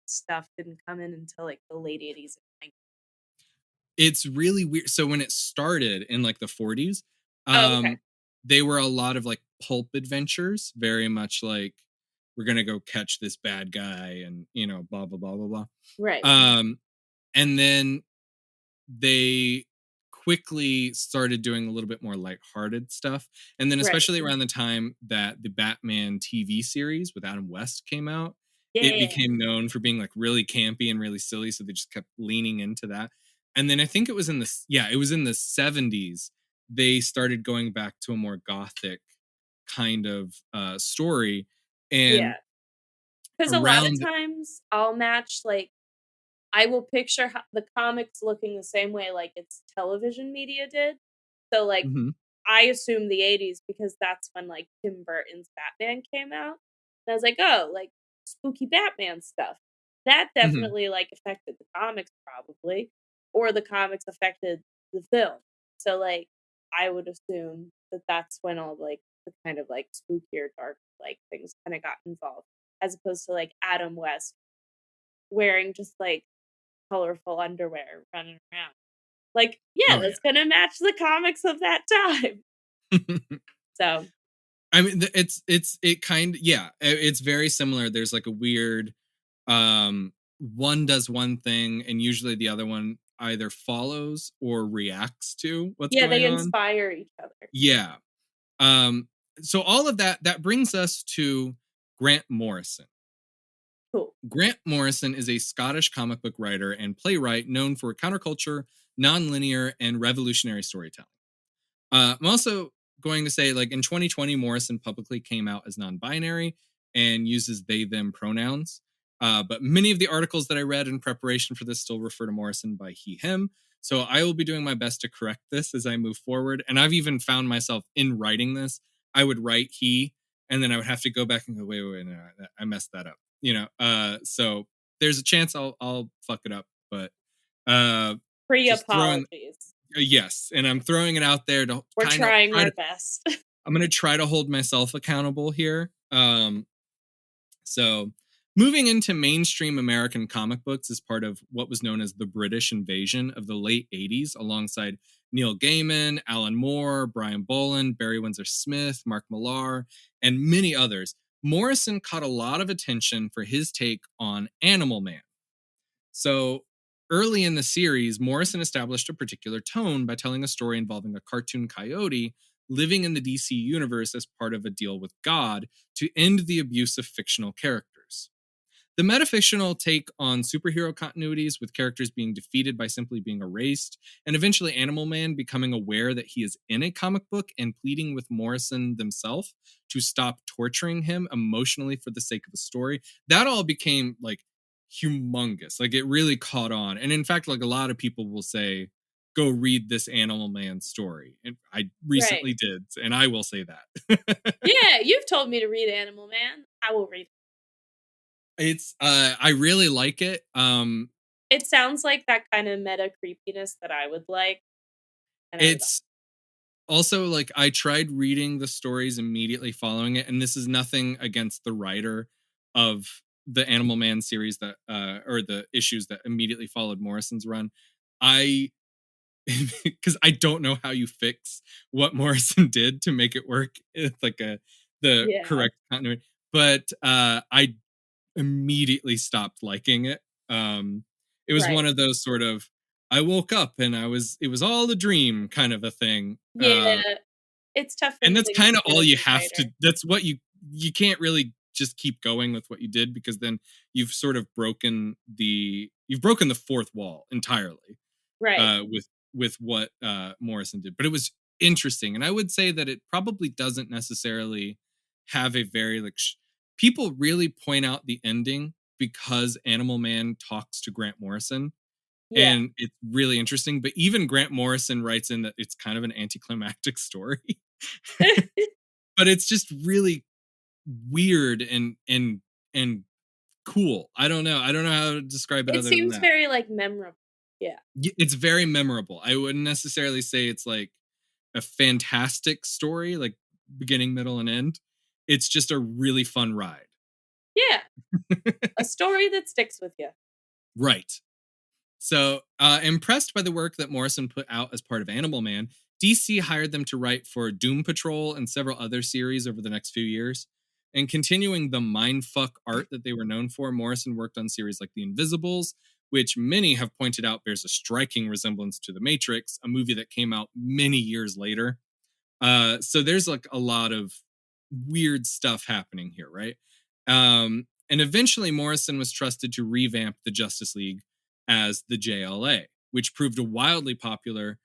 stuff didn't come in until like the late 80s and 90s. It's really weird. So when it started in like the 40s, Oh, okay. um, they were a lot of like pulp adventures, very much like we're gonna go catch this bad guy and blah blah blah blah blah. Right. Um, and then they quickly started doing a little bit more lighthearted stuff. And then, Right. especially around the time that the Batman TV series with Adam West came out, it Yeah. became known for being like really campy and really silly. So they just kept leaning into that. And then I think it was in the 70s, they started going back to a more gothic kind of story. And Yeah. 'Cause a lot of around, times I'll match, like I will picture ho the comics looking the same way, like, its television media did. So, like, Mhm, I assume the '80s because that's when, like, Tim Burton's Batman came out. And I was like, "Oh, like, spooky Batman stuff." That mhm. definitely, like, affected the comics probably, or the comics affected the film. So, like, I would assume that that's when all, like, the kind of, like, spookier, dark, like, things kinda got involved, as opposed to, like, Adam West wearing just, like, colorful underwear running around. Like, yeah, Oh that's gonna match the comics of that time. yeah. So, I mean, it's very similar. There's like a weird, one does one thing, and usually the other one either follows or reacts to what's yeah, they going on. inspire each other. Yeah. Um, so all of that brings us to Grant Morrison. Cool. Grant Morrison is a Scottish comic book writer and playwright known for counterculture, nonlinear, and revolutionary storytelling. I'm also going to say, like, in 2020, Morrison publicly came out as non binary and uses they, them pronouns. But many of the articles that I read in preparation for this still refer to Morrison by he, him. So I will be doing my best to correct this as I move forward. And I've even found myself in writing this, I would write he, and then I would have to go back and go, wait, no, I messed that up. So there's a chance I'll fuck it up, but uh, just throwing Pre-apologies. yes, and I'm throwing it out there to We're kind of trying try our to. best. I'm gonna try to hold myself accountable here. So moving into mainstream American comic books as part of what was known as the British invasion of the late '80s, alongside Neil Gaiman, Alan Moore, Brian Boland, Barry Windsor Smith, Mark Millar, and many others. Morrison caught a lot of attention for his take on Animal Man. So early in the series, Morrison established a particular tone by telling a story involving a cartoon coyote living in the DC universe as part of a deal with God to end the abuse of fictional characters. The metafictional take on superhero continuities, with characters being defeated by simply being erased, and eventually Animal Man becoming aware that he is in a comic book and pleading with Morrison themselves to stop torturing him emotionally for the sake of a story, that all became like humongous. Like it really caught on. And in fact, like a lot of people will say, go read this Animal Man story. And I Right. recently did, and I will say that. Yeah, you've told me to read Animal Man. I will read it. It's I really like it. It sounds like that kind of meta creepiness that I would like, and I would It's also like I tried reading the stories immediately following it, and this is nothing against the writer of the Animal Man series that or the issues that immediately followed Morrison's run. I because I don't know how you fix what Morrison did to make it work. It's like the yeah. correct continuity. But I immediately stopped liking it. It was one Right. of those sort of I woke up and it was all a dream kind of a thing. Yeah, it's tough And when that's things kind of do all as you a have to writer. that's what you can't really just keep going with what you did, because then you've broken the fourth wall entirely Right. with what Morrison did. But it was interesting, and I would say that it probably doesn't necessarily have a very like people really point out the ending because Animal Man talks to Grant Morrison, Yeah. and it's really interesting. But even Grant Morrison writes in that it's kind of an anticlimactic story. But it's just really weird and cool. I don't know. I don't know how to describe it It other than seems that. very, like, memorable. Yeah. It's very memorable. I wouldn't necessarily say it's like a fantastic story, like beginning, middle, and end. It's just a really fun ride. Yeah, a story that sticks with you. Right. So, impressed by the work that Morrison put out as part of Animal Man, DC hired them to write for Doom Patrol and several other series over the next few years. And continuing the mindfuck art that they were known for, Morrison worked on series like The Invisibles, which many have pointed out bears a striking resemblance to The Matrix, a movie that came out many years later. So there's like a lot of weird stuff happening here, right? And eventually Morrison was trusted to revamp the Justice League as the JLA, which proved a wildly popular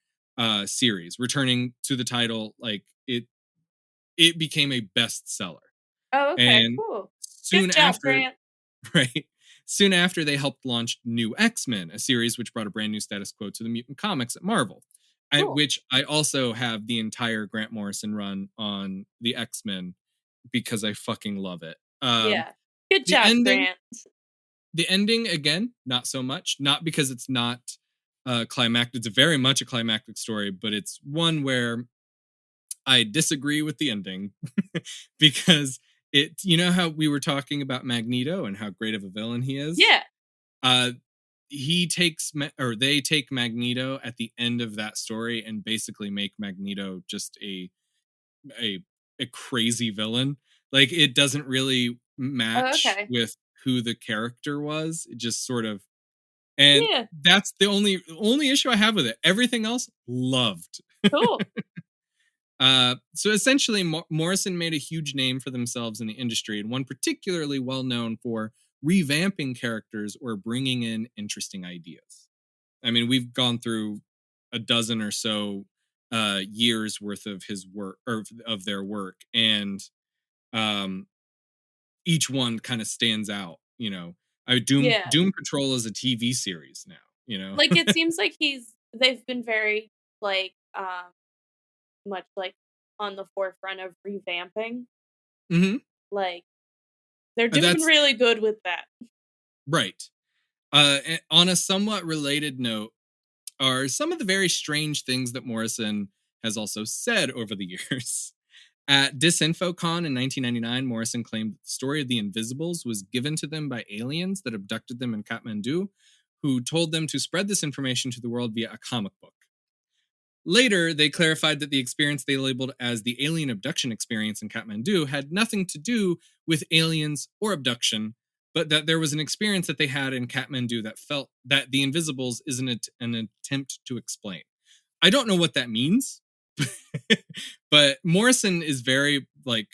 series, returning to the title like it became a bestseller. Oh, okay, And cool. Good soon job, after, Grant. right? Soon after, they helped launch New X-Men, a series which brought a brand new status quo to the mutant comics at Marvel. At Cool. which I also have the entire Grant Morrison run on the X-Men because I fucking love it. Yeah. Good The job, ending, Grant. the ending again, not so much. Not because it's not climactic. It's very much a climactic story, but it's one where I disagree with the ending because you know how we were talking about Magneto and how great of a villain he is? Yeah. Uh, or they take Magneto at the end of that story and basically make Magneto just a, a crazy villain. Like it doesn't really Oh, match okay. with who the character was. It just sort of, and Yeah, that's the only issue I have with it. Everything else loved. cool. So essentially, Morrison made a huge name for themselves in the industry, and one particularly well known for revamping characters or bringing in interesting ideas. I mean, we've gone through a dozen or so years worth of his work or of their work, and um, each one kind of stands out. Yeah. Doom Patrol is a TV series now. You know, Like, it seems like they've been very, like, much, like, on the forefront of revamping. hmm Like, they're doing that's really good with that. right. On a somewhat related note, are some of the very strange things that Morrison has also said over the years. At DisinfoCon in 1999, Morrison claimed that the story of the Invisibles was given to them by aliens that abducted them in Kathmandu, who told them to spread this information to the world via a comic book. Later, they clarified that the experience they labeled as the alien abduction experience in Kathmandu had nothing to do with aliens or abduction, but that there was an experience that they had in Kathmandu that felt that the Invisibles is an attempt to explain. I don't know what that means, but Morrison is very like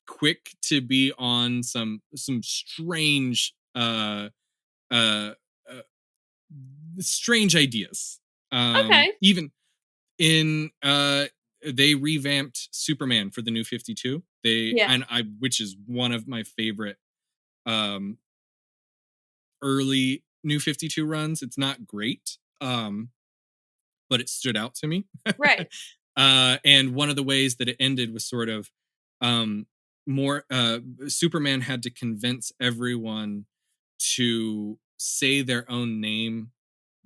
quick to be on some strange uh, uh strange ideas. Okay. Even in they revamped Superman for the new 52. They Yeah. and I which is one of my favorite um early new 52 runs. It's not great. But it stood out to me. Right. And one of the ways that it ended was sort of um, more Superman had to convince everyone to say their own name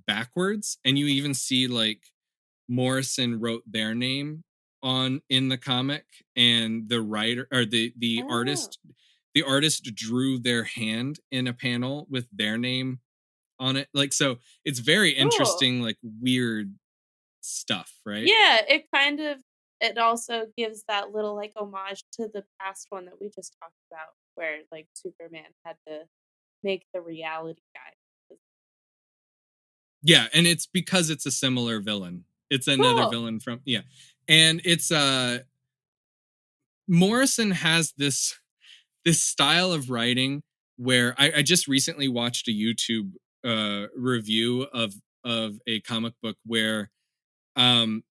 backwards. And you even see like Morrison wrote their name on in the comic, and the writer or the Oh, artist drew their hand in a panel with their name on it. Like so it's very cool. interesting, like weird stuff, right? Yeah, it also gives that little, like, homage to the past one that we just talked about where, like, Superman had to make the reality guy. Yeah, and it's because it's a similar villain. It's another Cool. villain from yeah. And it's Morrison has this style of writing where I just recently watched a YouTube review of a comic book where um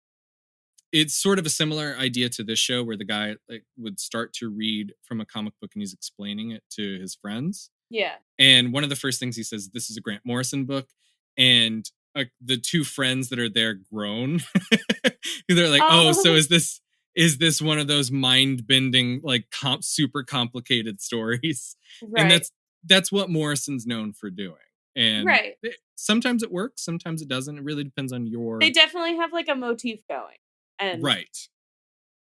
it's sort of a similar idea to this show where the guy like would start to read from a comic book and he's explaining it to his friends. Yeah. And one of the first things he says, this is a Grant Morrison book. And the two friends that are there groan. They're like, oh, so Oh, is this one of those mind bending, like super complicated stories? And right. that's what Morrison's known for doing. And Right. sometimes it works, sometimes it doesn't. It really depends on They your definitely have, like, a motif going, and right.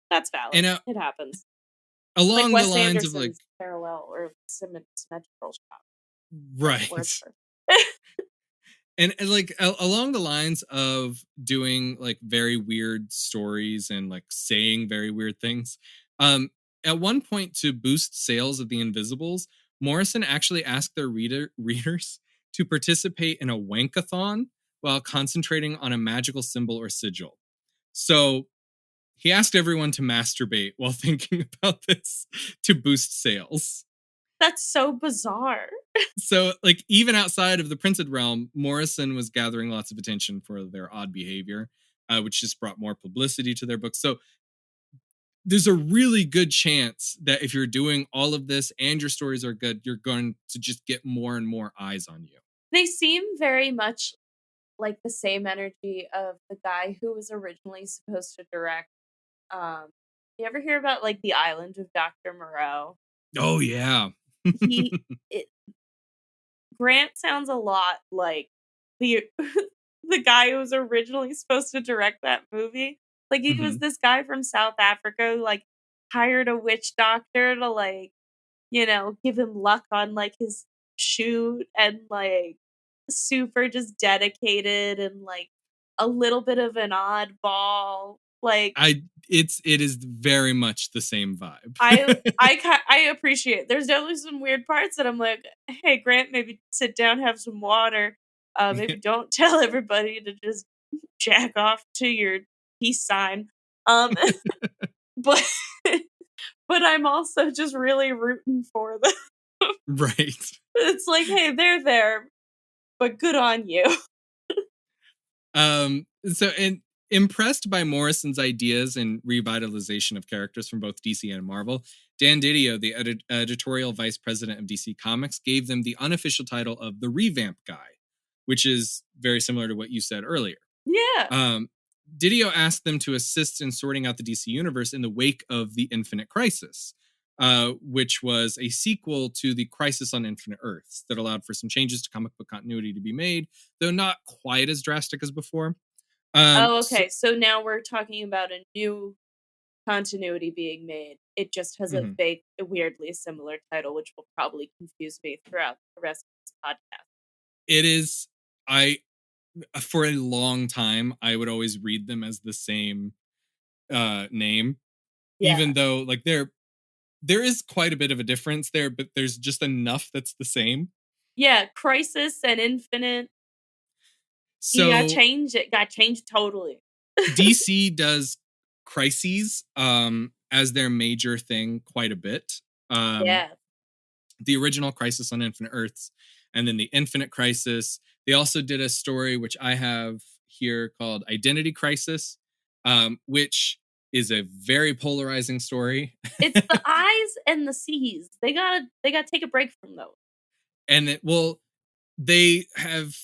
that's valid. And It happens. Like along the Wes lines of like Anderson's parallel or symmetrical shot. Wrong word right. for And like along the lines of doing like very weird stories and like saying very weird things, um at one point, to boost sales of the Invisibles, Morrison actually asked their readers to participate in a wankathon while concentrating on a magical symbol or sigil. So he asked everyone to masturbate while thinking about this to boost sales. That's so bizarre. So, like, even outside of the printed realm, Morrison was gathering lots of attention for their odd behavior, which just brought more publicity to their books. So, there's a really good chance that if you're doing all of this and your stories are good, you're going to just get more and more eyes on you. They seem very much like the same energy of the guy who was originally supposed to direct, um you ever hear about, like, The Island of Dr. Moreau? Oh, yeah. He it Grant sounds a lot like the the guy who was originally supposed to direct that movie. Like, he was Hmm. this guy from South Africa who, like, hired a witch doctor to, like, give him luck on, like, his shoot and, like, super just dedicated and, like, a little bit of an oddball. Like, It is very much the same vibe. I appreciate there's definitely some weird parts that I'm like, "Hey, Grant, maybe sit down, have some water. Maybe don't tell everybody to just jack off to your peace sign." Um, but but I'm also just really rooting for them. Right. It's like, "Hey, they're there, but good on you." So, and impressed by Morrison's ideas and revitalization of characters from both DC and Marvel, Dan Didio, the editorial vice president of DC Comics, gave them the unofficial title of the Revamp Guy, which is very similar to what you said earlier. Yeah. Um, Didio asked them to assist in sorting out the DC universe in the wake of the Infinite Crisis, which was a sequel to the Crisis on Infinite Earths that allowed for some changes to comic book continuity to be made, though not quite as drastic as before. Oh, So, okay, so now we're talking about a new continuity being made. It just has mhm. a weirdly similar title, which will probably confuse me throughout the rest of this podcast. It is. I For a long time I would always read them as the same name, Yeah. even though like there is quite a bit of a difference there, but there's just enough that's the same. Yeah, Crisis and Infinite, you gotta So change it, got changed totally. DC does crises as their major thing quite a bit. Um, Yeah. the original Crisis on Infinite Earths, and then the Infinite Crisis. They also did a story which I have here called Identity Crisis, which is a very polarizing story. It's the I's and the C's. They gotta take a break from those. And they have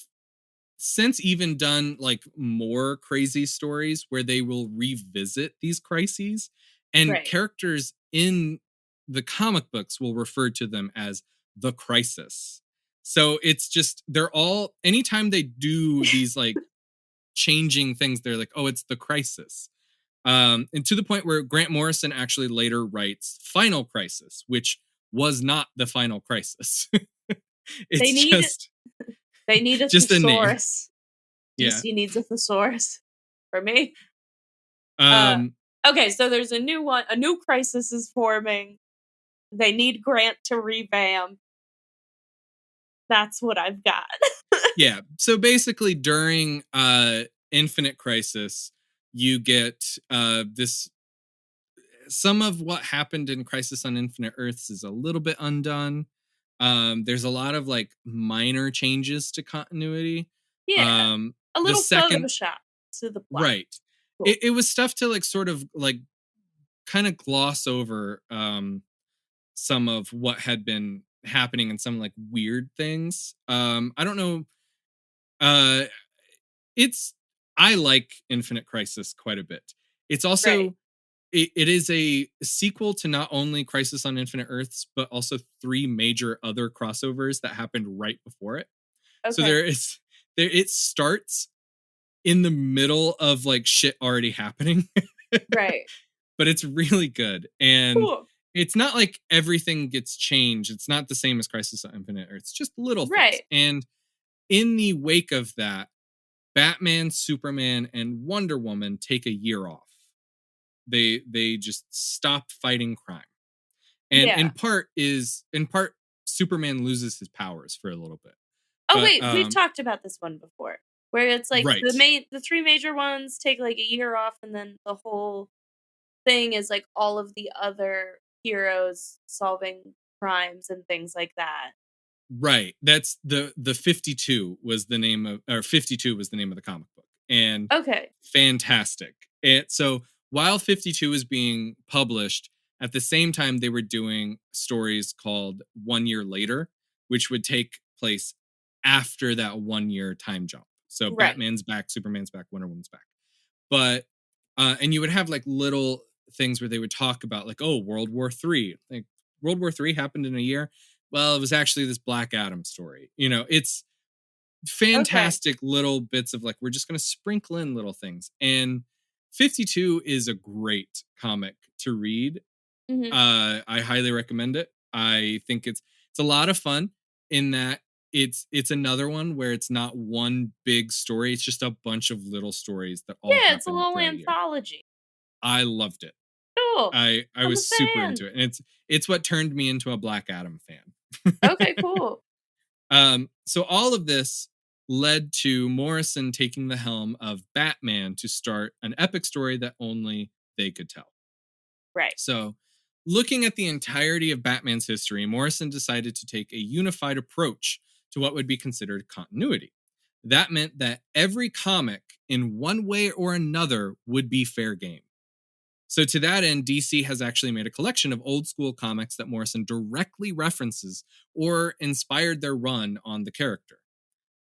since even done like more crazy stories where they will revisit these crises, and Right. characters in the comic books will refer to them as the crisis. So it's just they're all anytime they do these like changing things, they're like, oh, it's the crisis. And to the point where Grant Morrison actually later writes Final Crisis, which was not the final crisis. They It's need they need a just a name. thesaurus. Yeah. DC needs a thesaurus for me. Uh, Um, okay, so there's a new one. A new crisis is forming. They need Grant to revamp. That's what I've got. yeah. So basically during Infinite Crisis, you get this some of what happened in Crisis on Infinite Earths is a little bit undone. There's a lot of like minor changes to continuity. Yeah, a The little second Photoshop to the plot. right. Cool. It was stuff to like sort of like kind of gloss over some of what had been happening and some like weird things. I don't know. Uh, it's I like Infinite Crisis quite a bit. It's Right. also it is a sequel to not only Crisis on Infinite Earths, but also three major other crossovers that happened right before it. So Okay. it starts in the middle of like shit already happening, Right. but it's really good. And Cool. it's not like everything gets changed. It's not the same as Crisis on Infinite Earths, just little things. Right. And in the wake of that, Batman, Superman, and Wonder Woman take a year off. They just stop fighting crime. And Yeah. in part Superman loses his powers for a little bit. Oh, But wait, we've talked about this one before, where it's like right. the 3 major ones take, like, a year off, and then the whole thing is, like, all of the other heroes solving crimes and things like that. Right. That's the 52 was the name of or 52 was the name of the comic book. And Okay. fantastic. And so while 52 was being published, at the same time they were doing stories called 1 year later, which would take place after that 1 year time jump. So Right. Batman's back, Superman's back, Wonder Woman's back. But and you would have like little things where they would talk about like, oh, World War III. Like World War III happened in a year. Well, it was actually this Black Adam story. You know, it's Okay. fantastic little bits of like, we're just going to sprinkle in little things. And 52 is a great comic to read. Mhm. I highly recommend it. I think it's a lot of fun in that it's another one where it's not one big story. It's just a bunch of little stories that all Yeah, it's a happen little throughout a year. anthology. I loved it. Cool. I I'm a was super fan. into it. And it's what turned me into a Black Adam fan. Okay, cool. So all of this led to Morrison taking the helm of Batman to start an epic story that only they could tell. Right. So, looking at the entirety of Batman's history, Morrison decided to take a unified approach to what would be considered continuity. That meant that every comic, in one way or another, would be fair game. So, to that end, DC has actually made a collection of old school comics that Morrison directly references or inspired their run on the character.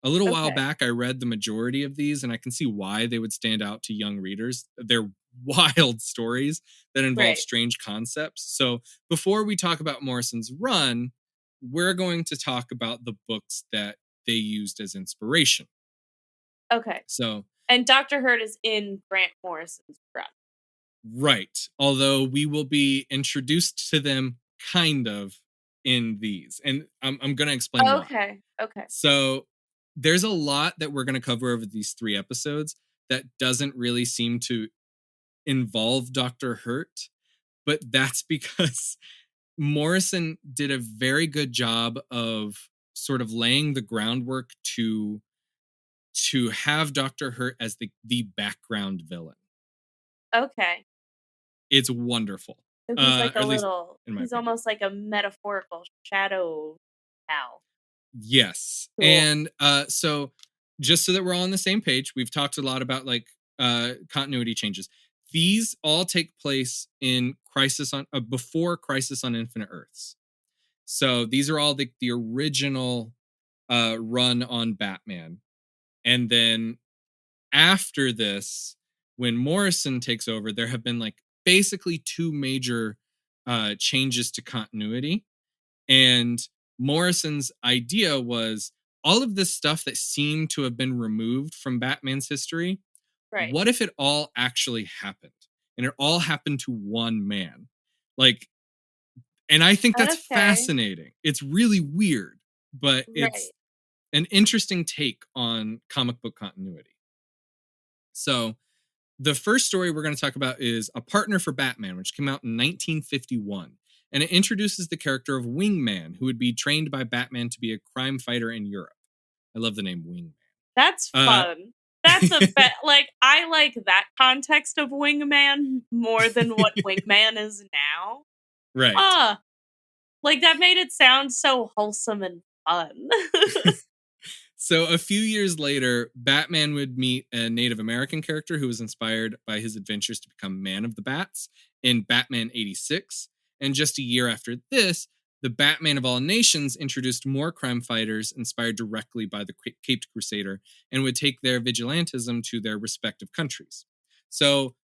A little while Okay. back, I read the majority of these, and I can see why they would stand out to young readers. They're wild stories that involve Right. strange concepts. So, before we talk about Morrison's run, we're going to talk about the books that they used as inspiration. Okay. So, And Dr. Hurt is in Grant Morrison's run. right. Although we will be introduced to them kind of in these, and I'm going to explain why. Okay. Okay. So, there's a lot that we're going to cover over these 3 episodes that doesn't really seem to involve Dr. Hurt, but that's because Morrison did a very good job of sort of laying the groundwork to have Dr. Hurt as the background villain. Okay. It's wonderful. So he's like Or a at least little in my he's opinion. almost like a metaphorical shadow now. Yes. Cool. And so just so that we're all on the same page, we've talked a lot about like continuity changes. These all take place in Crisis on before Crisis on Infinite Earths. So these are all the original run on Batman. And then after this, when Morrison takes over, there have been like basically two major changes to continuity. And Morrison's idea was all of this stuff that seemed to have been removed from Batman's history. Right. What if it all actually happened? And it all happened to one man. Like, and I think that's Okay. fascinating. It's really weird, but it's Right. an interesting take on comic book continuity. So, the first story we're going to talk about is A Partner for Batman, which came out in 1951. And it introduces the character of Wingman, who would be trained by Batman to be a crime fighter in Europe. I love the name Wingman. That's Uh, fun. That's like, I like that context of Wingman more than what Wingman is now. right. Ah, like, that made it sound so wholesome and fun. So a few years later, Batman would meet a Native American character who was inspired by his adventures to become Man of the Bats in Batman 86. And just a year after this, the Batman of All Nations introduced more crime fighters inspired directly by the Caped Crusader and would take their vigilantism to their respective countries. So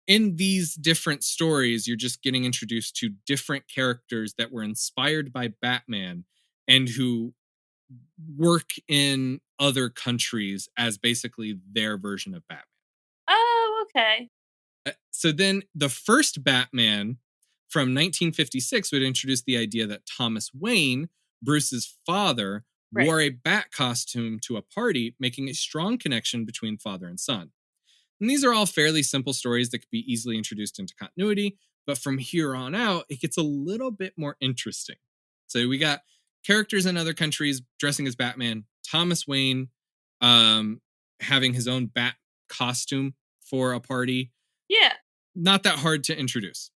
in these different stories, you're just getting introduced to different characters that were inspired by Batman and who work in other countries as basically their version of Batman. Oh, okay. So then the first Batman from 1956 would introduce the idea that Thomas Wayne, Bruce's father, Right. wore a bat costume to a party, making a strong connection between father and son. And these are all fairly simple stories that could be easily introduced into continuity, but from here on out, it gets a little bit more interesting. So we got characters in other countries dressing as Batman, Thomas Wayne having his own bat costume for a party. Yeah. Not that hard to introduce.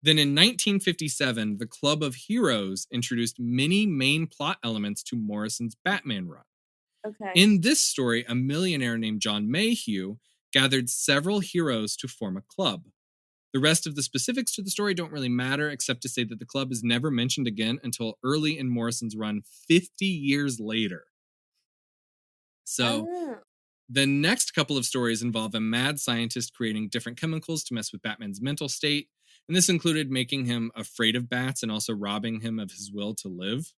Then in 1957, the Club of Heroes introduced many main plot elements to Morrison's Batman run. Okay. In this story, a millionaire named John Mayhew gathered several heroes to form a club. The rest of the specifics to the story don't really matter, except to say that the club is never mentioned again until early in Morrison's run, 50 years later. So Oh. the next couple of stories involve a mad scientist creating different chemicals to mess with Batman's mental state, and this included making him afraid of bats and also robbing him of his will to live.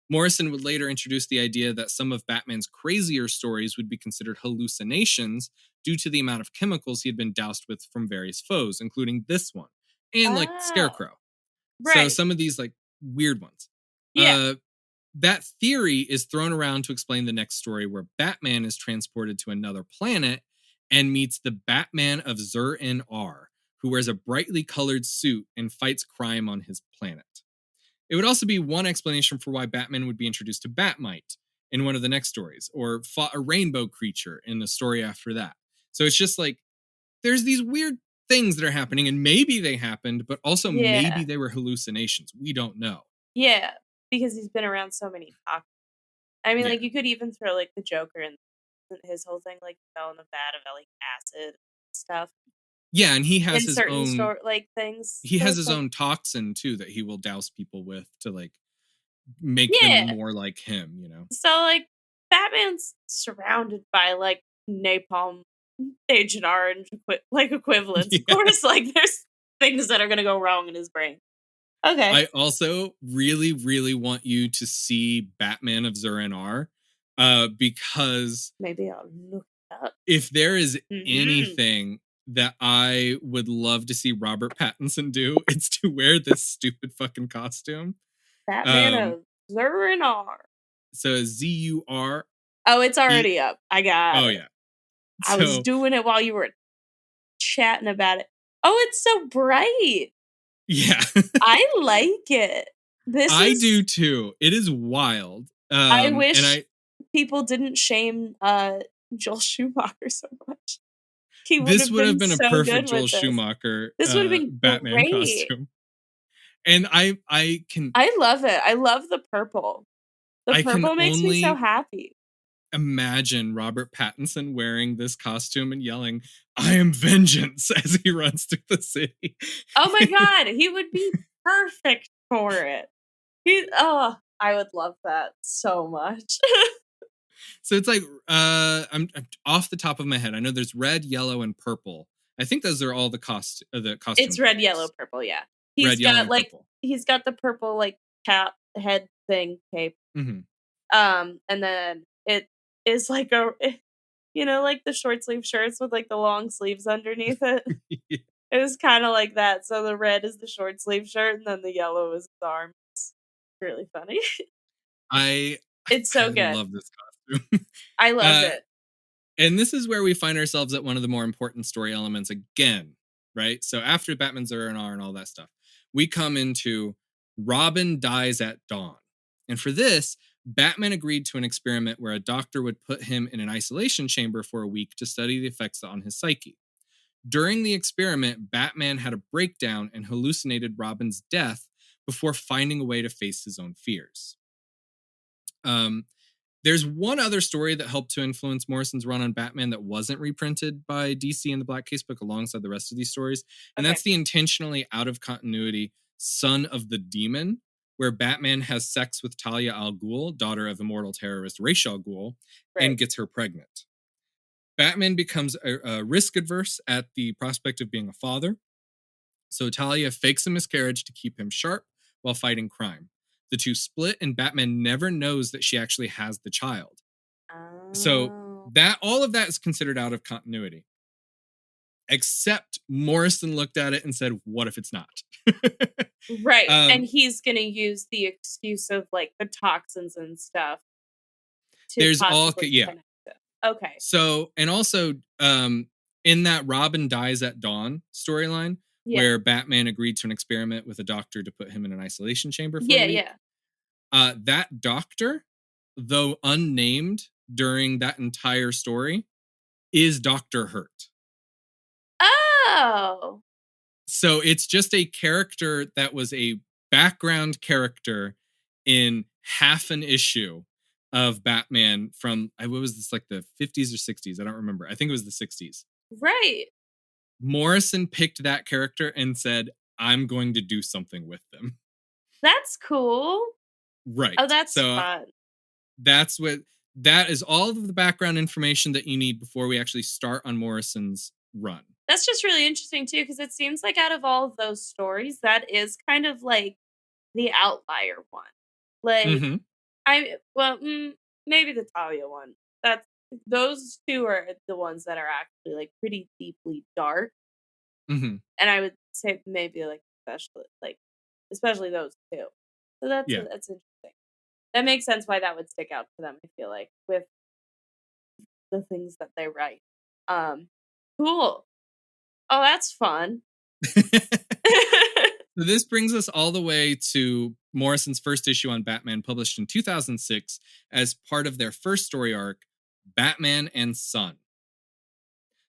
Morrison would later introduce the idea that some of Batman's crazier stories would be considered hallucinations due to the amount of chemicals he had been doused with from various foes, including this one, and like Oh. Scarecrow. So Right. some of these like weird ones. Yeah. That theory is thrown around to explain the next story where Batman is transported to another planet and meets the Batman of Zur-En-Arr, who wears a brightly colored suit and fights crime on his planet. It would also be one explanation for why Batman would be introduced to Batmite in one of the next stories, or fought a rainbow creature in the story after that. So it's just like there's these weird things that are happening, and maybe they happened, but also Yeah. maybe they were hallucinations. We don't know. Yeah. Because he's been around so many times. I mean, Yeah. like, you could even throw, like, the Joker and his whole thing, like, fell in a vat of, like, acid stuff Yeah, and in certain things. he So has it's his like own toxin too that he will douse people with to like make them yeah. more like him, you know. So, like, Batman's surrounded by, like, napalm, Agent Orange equivalents. Of Yeah. course, like, there's things that are gonna go wrong in his brain. Okay. I also really, really want you to see Batman of Zur-En-Arr, because Maybe I'll look it up. if there is Mhm. anything that I would love to see Robert Pattinson do, it's to wear this stupid fucking costume. Batman Um, of Zur-En-Arr. so Zur. Oh, it's E- already up. I got oh it. yeah. I was So doing it while you were chatting about it. Oh, it's so bright. yeah, I like it. This I do is too. It is wild. I And wish I people didn't shame, Joel Schumacher so much. He would this have would have been been a so perfect good Joel with this. Schumacher This would have been Batman great. costume. And I love it. I love the purple. The I can purple makes me so only happy. imagine Robert Pattinson wearing this costume and yelling, "I am vengeance" as he runs through the city. Oh my god, he would be perfect for it. I would love that so much. So it's like I'm off the top of my head. I know there's red, yellow, and purple. I think those are all the costume It's red, yellow, colors. purple, yeah. Red, yellow, and purple. He's got the purple, like, cap head thing cape, Hmm. and then it is like like the short sleeve shirts with, like, the long sleeves underneath it? It was kinda like that, so the red is the short sleeve shirt, and then the yellow is his arms. It's really funny. I It's I so good. love this costume. I love uh, it. and this is where we find ourselves at one of the more important story elements again, right? So after Batman's R&R and all that stuff, we come into Robin dies at dawn. And for this, Batman agreed to an experiment where a doctor would put him in an isolation chamber for a week to study the effects on his psyche. During the experiment, Batman had a breakdown and hallucinated Robin's death before finding a way to face his own fears. Um, there's one other story that helped to influence Morrison's run on Batman that wasn't reprinted by DC in the Black Case book alongside the rest of these stories, and Okay, that's the intentionally out of continuity Son of the Demon, where Batman has sex with Talia al Ghul, daughter of immortal terrorist Ra's al Ghul, right. and gets her pregnant. Batman becomes risk adverse at the prospect of being a father. So Talia fakes a miscarriage to keep him sharp while fighting crime. The two split, and Batman never knows that she actually has the child. So Oh. that all of that is considered out of continuity. Except Morrison looked at it and said, "What if it's not?" Right, and um, he's gonna use the excuse of, like, the toxins and stuff to there's all possibly yeah. connect it. Okay. So and also in that Robin dies at dawn storyline, Yeah. where Batman agreed to an experiment with a doctor to put him in an isolation chamber for a Yeah, week. yeah. That doctor, though unnamed during that entire story, is Dr. Hurt. Oh! So it's just a character that was a background character in half an issue of Batman from what was this, like the 50s or 60s? I don't remember. I think it was the 60s. Right. Morrison picked that character and said, "I'm going to do something with them." That's cool. Oh, Right. that's So fun. that's what that is all of the background information that you need before we actually start on Morrison's run. That's just really interesting too, because it seems like out of all of those stories, that is kind of like the outlier one. Like, Mhm. maybe the Talia one. That's those 2 are the ones that are actually, like, pretty deeply dark, Mhm. and I would say maybe, like, especially those 2. So Yeah. that's interesting. That makes sense why that would stick out to them, I feel like, with the things that they write. Um, cool. Oh, that's fun. So this brings us all the way to Morrison's first issue on Batman, published in 2006 as part of their first story arc, Batman and Son.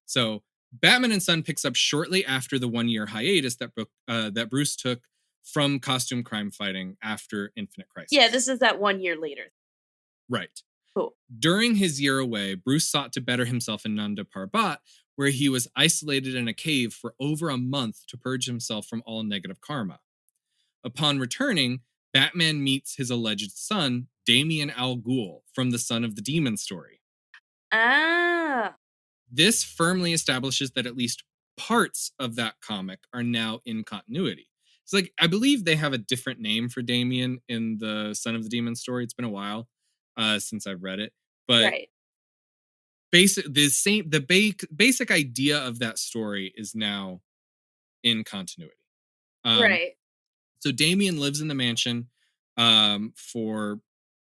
So Batman and Son picks up shortly after the 1-year hiatus that Bruce took from costume crime fighting after Infinite Yeah, Crisis. this is that 1 year later. Right. Cool. During his year away, Bruce sought to better himself in Nanda Parbat, where he was isolated in a cave for over a month to purge himself from all negative karma. Upon returning, Batman meets his alleged son, Damian Al Ghul, from the Son of the Demon story. Ah, This firmly establishes that at least parts of that comic are now in continuity. It's like, I believe they have a different name for Damian in the Son of the Demon story. It's been a while since I've read it, but right, basic idea of that story is now in continuity. Um, right. so Damien lives in the mansion for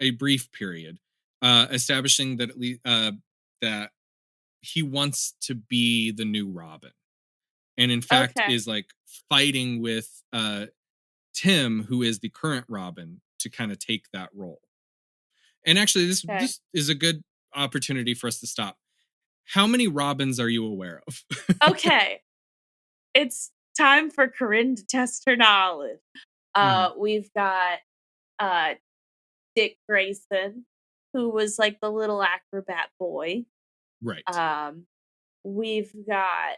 a brief period, establishing that that he wants to be the new Robin, and in fact Okay, is like fighting with Tim, who is the current Robin, to kind of take that role. And actually, this okay. this is a good opportunity for us to stop. How many Robins are you aware of? Okay, it's time for Corinne to test her knowledge. Mhm. We've got, uh, Dick Grayson, who was, like, the little acrobat boy. Right. Um, we've got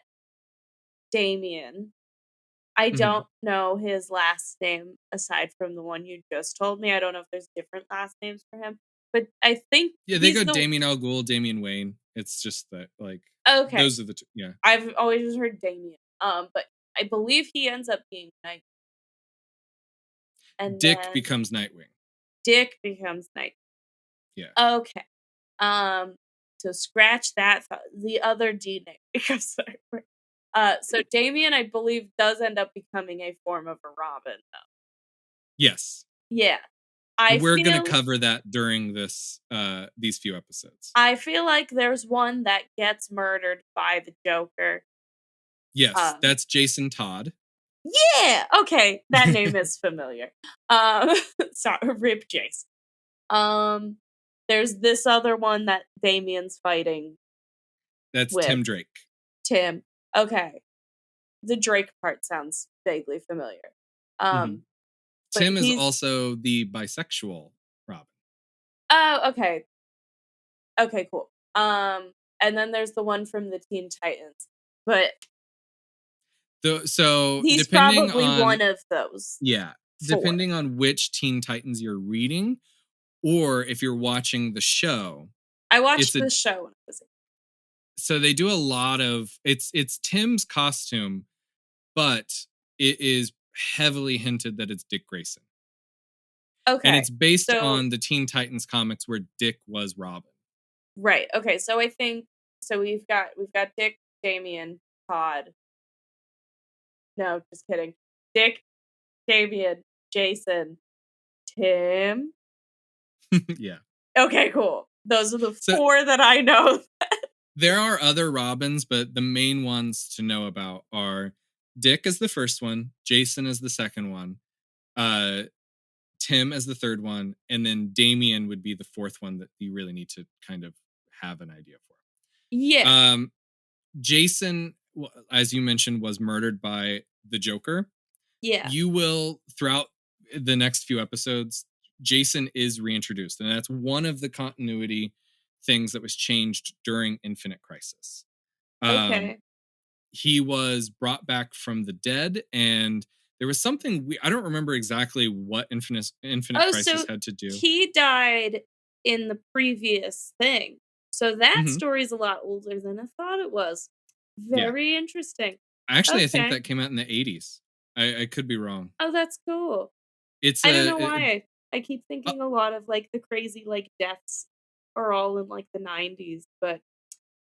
Damien. I Mhm. don't know his last name aside from the one you just told me. I don't know if there's different last names for him, but I think Yeah, they he's go the Damien Al Ghul, Damian Wayne. It's just that, like, okay. those are the two. Yeah. I've always just heard Damien. But I believe he ends up being Knight, and Dick then becomes Nightwing. Dick becomes Knight. Yeah. Okay. Um, so scratch that thought. The other D name becomes Nightwing. So Damien, I believe, does end up becoming a form of a Robin, though. Yes. Yeah. And I we're gonna feel cover that during these few episodes. I feel like there's one that gets murdered by the Joker. Yes, Um, that's Jason Todd. yeah, okay, that name is familiar. Um, sorry, Rip Jason. Um, there's this other one that Damien's fighting That's with Tim Drake. Tim. Okay, the Drake part sounds vaguely familiar. Mhm. Um, but Tim is he's also the bisexual Robin. oh, okay, okay, cool. And then there's the one from the Teen Titans, but So he's depending probably on one of those yeah, 4. depending on which Teen Titans you're reading, or if you're watching the show, I it's watched a the show when I was a So they do a lot of it's Tim's costume, but it is heavily hinted that it's Dick Grayson. And Okay. it's based So on the Teen Titans comics where Dick was Robin. right. Okay. So I think so we've got Dick, Damien, Todd. No, just kidding. Dick, Damien, Jason, Tim. Yeah. Okay, cool. Those are the So four that I know. there are other Robins, but the main ones to know about are Dick as the first one, Jason as the second one, uh, Tim as the third one, and then Damien would be the fourth one that you really need to kind of have an idea for. Yeah. Jason, as you mentioned, was murdered by the Joker. Yeah. You will, throughout the next few episodes, Jason is reintroduced, and that's one of the continuity things that was changed during Infinite Crisis. Um, Okay. he was brought back from the dead, and there was something I don't remember exactly what Infinite Oh, Crisis so had to do. he died in the previous thing. So that Hmm. story's a lot older than I thought it was. Yeah, Very interesting. actually, I think Okay. that came out in the 80s. I could be wrong. Oh, that's cool. It's I don't know a, why. I keep a, thinking a lot of like the crazy like deaths are all in like the 90s, but I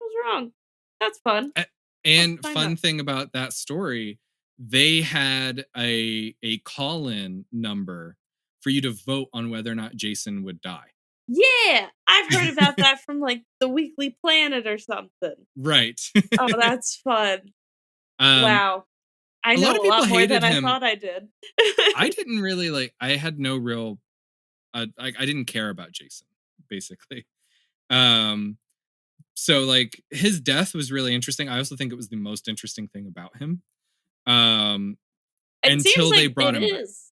was wrong. That's fun. A- I'll have to and find fun that. thing about that story, they had a call-in number for you to vote on whether or not Jason would die. Yeah, I've heard about that from like the Weekly Planet or something. Right. Oh, that's fun. um Wow. I a lot know of a people lot more hated than I him. thought I did. I didn't really like, I had no real I didn't care about Jason basically. Um so like his death was really interesting. I also think it was the most interesting thing about him. Um It seems until they like brought it him back. is.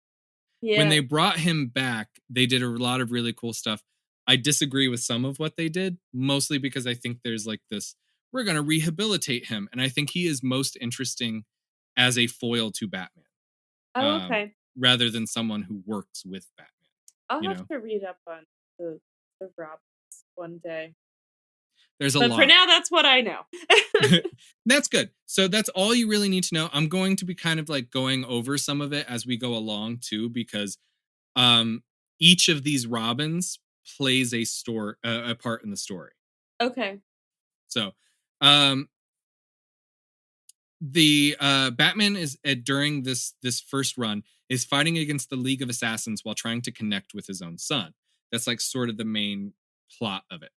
When they Yeah. brought him back, they did a lot of really cool stuff. I disagree with some of what they did, mostly because I think there's like this, we're going to rehabilitate him. And I think he is most interesting as a foil to Batman, Oh, okay. rather than someone who works with Batman, I'll you have know? to read up on the Robins one day. There's a But for lot. now, that's what I know. That's good. So that's all you really need to know. I'm going to be kind of like going over some of it as we go along too, because um, each of these Robins plays a part in the story. Okay. So, um, the Batman is during this first run is fighting against the League of Assassins while trying to connect with his own son. That's like sort of the main plot of it.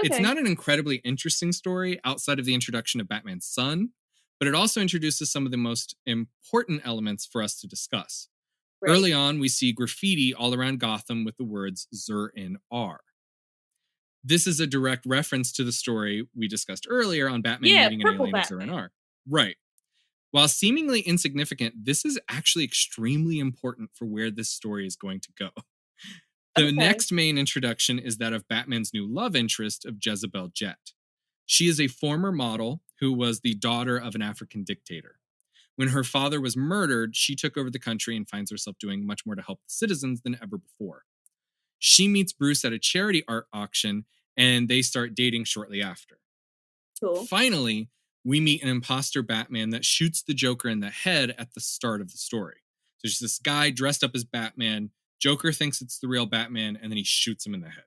It's Okay. not an incredibly interesting story outside of the introduction of Batman's son, but it also introduces some of the most important elements for us to discuss. Right. Early on, we see graffiti all around Gotham with the words Zur in R. This is a direct reference to the story we discussed earlier on Batman Yeah, meeting an purple alien of Zur Batman. in R. Right. While seemingly insignificant, this is actually extremely important for where this story is going to go. The Okay. next main introduction is that of Batman's new love interest of Jezebel Jet. She is a former model who was the daughter of an African dictator. When her father was murdered, she took over the country and finds herself doing much more to help the citizens than ever before. She meets Bruce at a charity art auction and they start dating shortly after. Cool. Finally, we meet an imposter Batman that shoots the Joker in the head at the start of the story. So there's this guy dressed up as Batman. Joker thinks it's the real Batman, and then he shoots him in the head.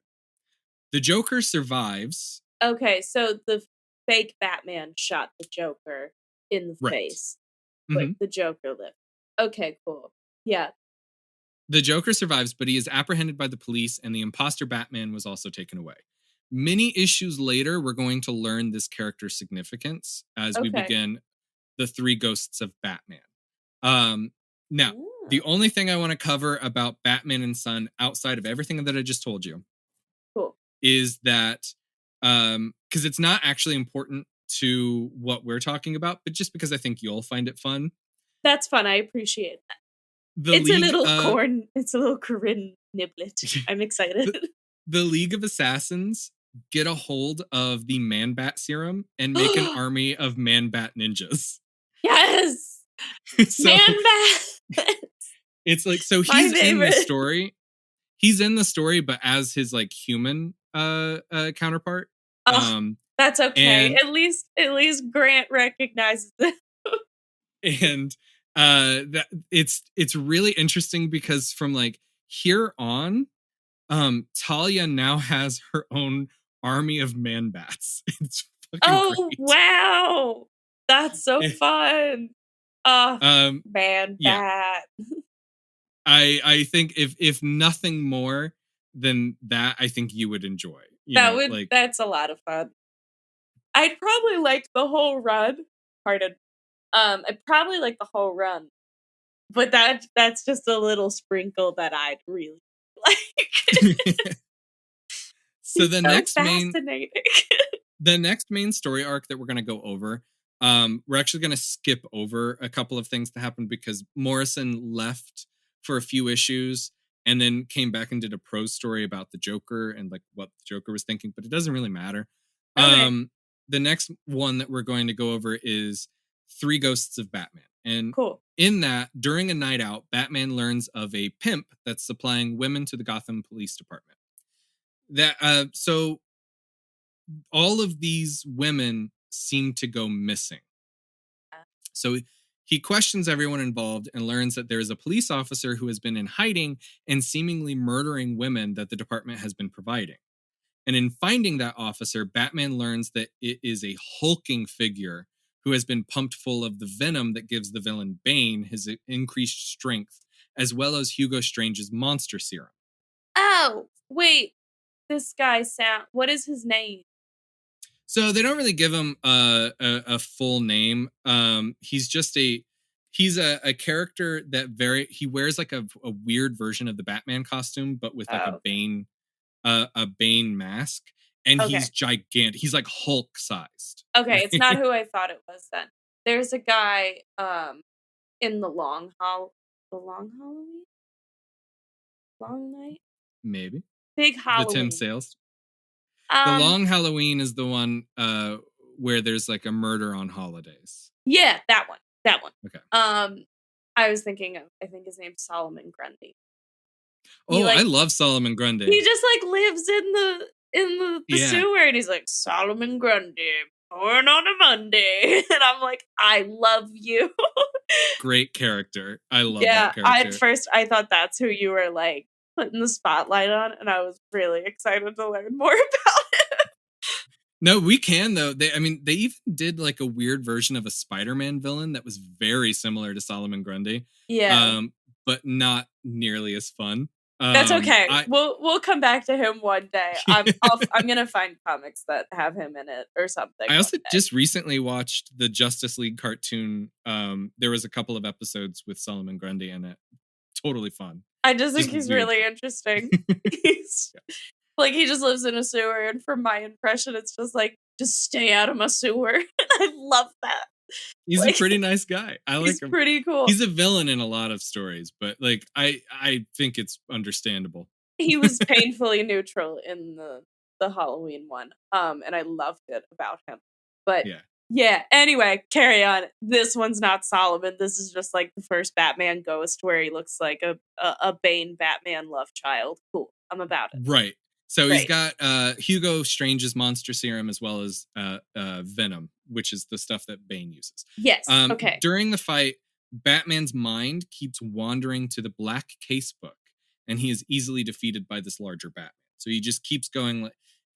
The Joker survives. Okay, so the fake Batman shot the Joker in the Right. face, but Mhm. the Joker lived. Okay, cool. Yeah. The Joker survives, but he is apprehended by the police, and the imposter Batman was also taken away. Many issues later, we're going to learn this character's significance as we Okay. begin the three ghosts of Batman. Um, now, the Oh, only thing I want to cover about Batman and Son outside of everything that I just told you cool. is that because it's not actually important to what we're talking about, but just because I think you'll find it fun. That's fun. I appreciate that. The It's a League little corn. It's a little Corinne niblet. I'm excited. the, the League of Assassins get a hold of the Man Bat serum and make an army of Man Bat ninjas. Yes, So man, bat. it's like, so My he's in the favorite. story. He's in the story, but as his like human counterpart. Oh, Um That's okay. And At least Grant recognizes it. and that it's really interesting because from like here on, Talia now has her own army of man bats. It's fucking Oh, great. wow. That's so fun. Oh, um man, yeah, bat. I think if nothing more than that, I think you would enjoy, like That's a lot of fun. I'd probably like the whole run. Pardon. I'd probably like the whole run, but that's just a little sprinkle that I'd really like. so He's so fascinating. the next main story arc that we're going to go over, we're actually going to skip over a couple of things that happened because Morrison left for a few issues and then came back and did a prose story about the Joker and like what the Joker was thinking, but it doesn't really matter. Okay, um the next one that we're going to go over is Three Ghosts of Batman. And cool. in that, during a night out, Batman learns of a pimp that's supplying women to the Gotham Police Department. That so all of these women seem to go missing. So he questions everyone involved and learns that there is a police officer who has been in hiding and seemingly murdering women that the department has been providing. And in finding that officer, Batman learns that it is a hulking figure who has been pumped full of the venom that gives the villain Bane his increased strength, as well as Hugo Strange's monster serum. Oh, wait. This guy sound what is his name? So they don't really give him a full name. He's a character that he wears like a weird version of the Batman costume, but with like Oh, a Bane mask, and he's okay. gigantic. He's like Hulk sized. Okay, it's not Right? who I thought it was then. There's a guy, in the Long Halloween? Long Night? Maybe Big the Tim Halloween. Sales. The Um, Long Halloween is the one where there's like a murder on holidays. yeah, that one, that one. Okay. I was thinking of I think his name's Solomon Grundy. He, Oh, I like love Solomon Grundy. he just, like, lives in the Yeah, sewer, and he's like, "Solomon Grundy, born on a Monday," and I'm like, "I love you." great character. I love Yeah, that character. I thought that's who you were, like, putting the spotlight on, and I was really excited to learn more about it. No, we can though. I mean, they even did like a weird version of a Spider-Man villain that was very similar to Solomon Grundy, Yeah, um, but not nearly as fun. that's okay. I We'll come back to him one day. I'm gonna find comics that have him in it or something I one also day. just recently watched the Justice League cartoon. There was a couple of episodes with Solomon Grundy in it. Totally fun. I just think Just he's weird really fun. interesting. He's like, he just lives in a sewer, and from my impression, it's just like, "Just stay out of my sewer." I love that. He's a Like, pretty nice guy. I like he's him. pretty cool. He's a villain in a lot of stories, but like I think it's understandable. He was painfully neutral in the Halloween one, and I loved it about him. But Yeah. yeah, anyway, carry on. This one's not Solomon. This is just like the first Batman Ghost where he looks like a Bane Batman love child. Cool. I'm about it. Right. So he's Great. got Hugo Strange's monster serum as well as venom, which is the stuff that Bane uses. Yes. Okay. During the fight, Batman's mind keeps wandering to the Black Casebook, and he is easily defeated by this larger Batman. So he just keeps going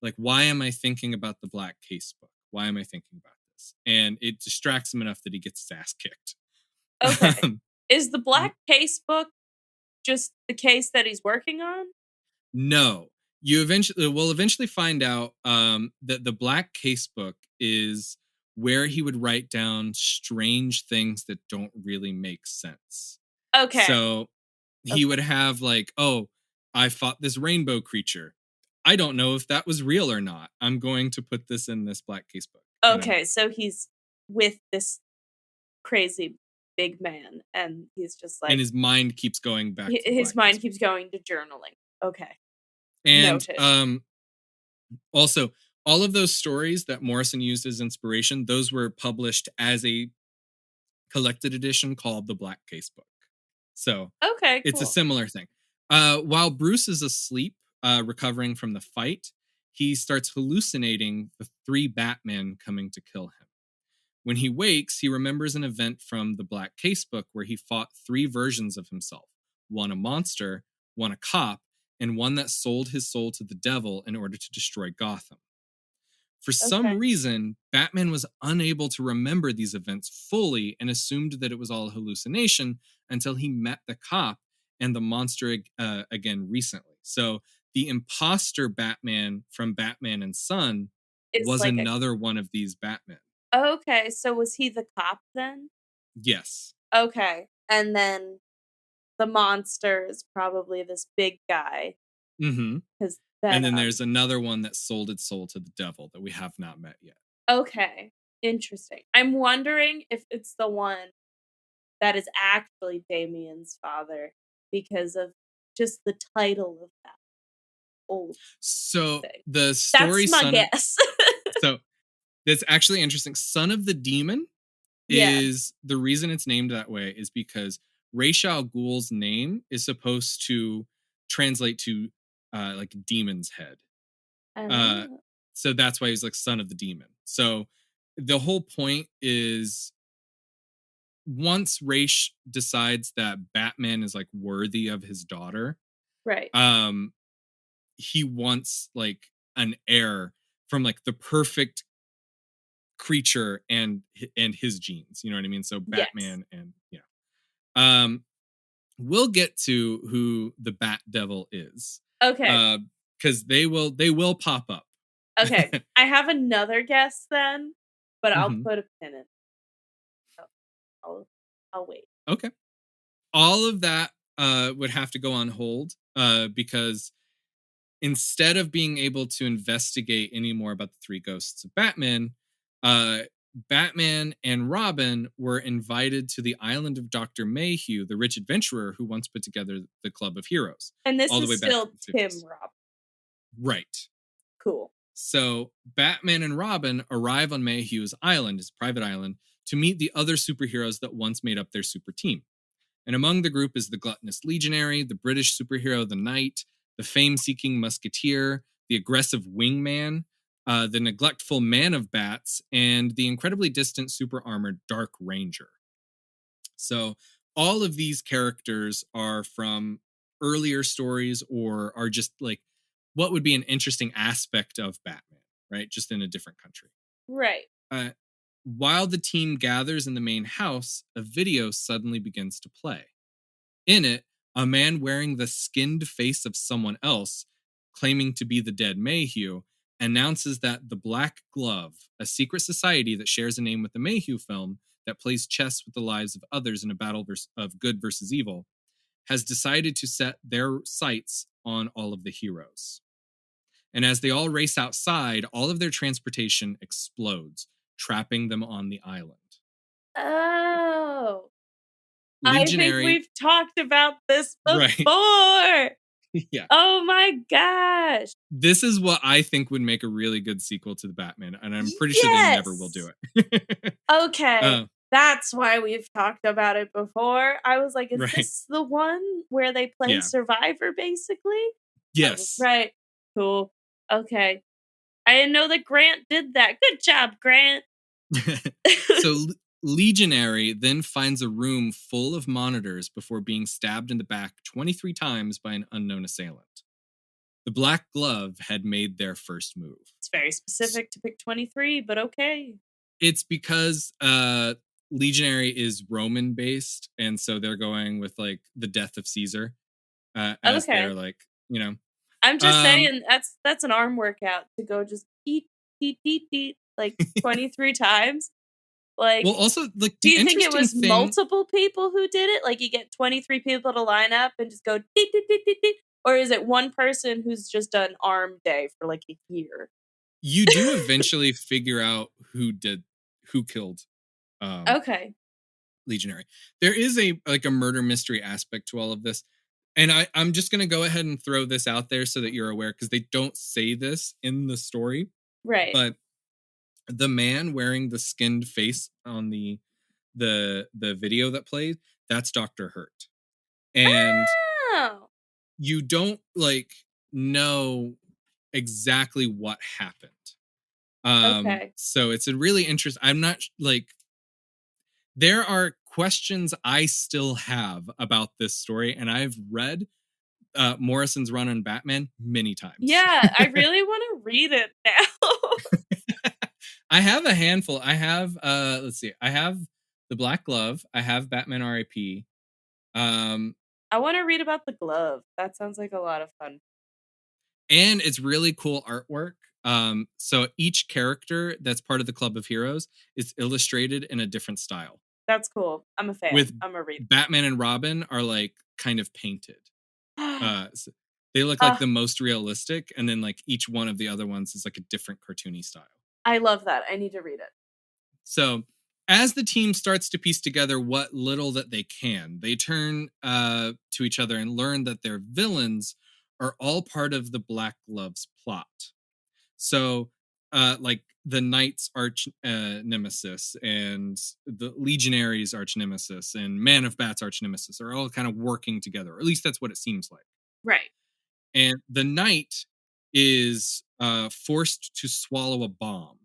like why am I thinking about the Black Casebook? Why am I thinking about this? And it distracts him enough that he gets his ass kicked. Okay. Um, Is the black case book just the case that he's working on? No, you eventually will eventually find out that the Black Casebook is where he would write down strange things that don't really make sense. Okay. So he Okay. would have like, oh, I fought this rainbow creature. I don't know if that was real or not. I'm going to put this in this Black Casebook. Okay, so he's with this crazy big man, and he's just And like his mind keeps going back to the his Black mind Casebook. keeps going to journaling. Okay, And noted. also, all of those stories that Morrison used as inspiration, those were published as a collected edition called the Black Casebook. So Okay, it's a cool. similar thing. While Bruce is asleep, recovering from the fight, he starts hallucinating the three Batmen coming to kill him. When he wakes, he remembers an event from the Black Casebook where he fought three versions of himself: one a monster, one a cop, and one that sold his soul to the devil in order to destroy Gotham. For some Okay. reason, Batman was unable to remember these events fully and assumed that it was all a hallucination until he met the cop and the monster again recently. So the imposter Batman from Batman and Son It's was like a another one of these Batmen. Okay, so was he the cop then? Yes. Okay, and then the monster is probably this big guy, Hmm. 'cause And then Venom. there's another one that sold its soul to the devil that we have not met yet. Okay, interesting. I'm wondering if it's the one that is actually Damien's father because of just the title of that old So thing. the That's story my Son of guess. so that's actually interesting. Son of the Demon Yeah, is the reason it's named that way is because Ra's al Ghul's name is supposed to translate to like demon's head. Uh, oh, so that's why he's like son of the demon. So the whole point is once Ra's decides that Batman is like worthy of his daughter, right. um, he wants like an heir from like the perfect creature and his genes. You know what I mean? So Yes. Batman and yeah. Um, we'll get to who the Bat Devil is, Okay, because they will pop up. okay. I have another guess then, but I'll Mhm. put a pin in it. I'll I'll wait. Okay, all of that would have to go on hold because instead of being able to investigate any more about the three ghosts of Batman, uh, Batman and Robin were invited to the island of Dr. Mayhew, the rich adventurer who once put together the Club of Heroes, And this all the is way back to still the 50s. Tim Rob. Right. Cool. So Batman and Robin arrive on Mayhew's island, his private island, to meet the other superheroes that once made up their super team. And among the group is the gluttonous legionary, the British superhero, the Knight, the fame seeking musketeer, the aggressive wingman, the neglectful man of bats, and the incredibly distant super armored Dark Ranger. So all of these characters are from earlier stories or are just like what would be an interesting aspect of Batman, right? Just in a different country. Right. Uh, while the team gathers in the main house, a video suddenly begins to play. In it, a man wearing the skinned face of someone else, claiming to be the dead Mayhew, announces that the Black Glove, a secret society that shares a name with the Mayhew film that plays chess with the lives of others in a battle of good versus evil, has decided to set their sights on all of the heroes. And as they all race outside, all of their transportation explodes, trapping them on the island. Oh, I think Legionary, we've talked about this right? before. Yeah. Oh my gosh. This is what I think would make a really good sequel to the Batman, and I'm pretty sure they never will do Yes. it. Okay. uh, That's why we've talked about it before. I was like, is right. this the one where they play Yeah. Survivor basically? I was Yes. right. Cool. Okay. I didn't know that Grant did that. Good job, Grant. So Legionary then finds a room full of monitors before being stabbed in the back 23 times by an unknown assailant. The Black Glove had made their first move. It's very specific to pick 23, but okay. It's because Legionary is Roman based, and so they're going with like the death of Caesar as their Okay. like you know. I'm just Um, saying that's an arm workout to go just eat, eat, eat, eat like 23 times. Like, well, also like do the you think it interesting was thing, multiple people who did it? Like you get 23 people to line up and just go deet, deet, deet, deet, deet? Or is it one person who's just done arm day for like a year? you do eventually figure out who killed um, Okay. Legionary. There is a like a murder mystery aspect to all of this. And I'm just gonna go ahead and throw this out there so that you're aware because they don't say this in the story, Right. but the man wearing the skinned face on the video that played, that's Dr. Hurt. And Oh. you don't like know exactly what happened. Okay. So it's a really interesting. I'm not like there are questions I still have about this story, and I've read Morrison's run on Batman many times. Yeah, I really wanna read it now. I have a handful. I have let's see. I have The Black Glove. I have Batman RIP. Um I wanna read about the glove. That sounds like a lot of fun. and it's really cool artwork. So each character that's part of the Club of Heroes is illustrated in a different style. That's cool. I'm a fan. With Imma read Batman and Robin are like kind of painted. that. So they look like Ah, the most realistic, and then like each one of the other ones is like a different cartoony style. I love that. I need to read it. So as the team starts to piece together what little that they can, they turn to each other and learn that their villains are all part of the Black Gloves plot. So, like the Knight's arch nemesis and the Legionaries' arch nemesis and Man of Bat's arch nemesis are all kind of working together. Or at least that's what it seems like. Right. And the Knight is forced to swallow a bomb.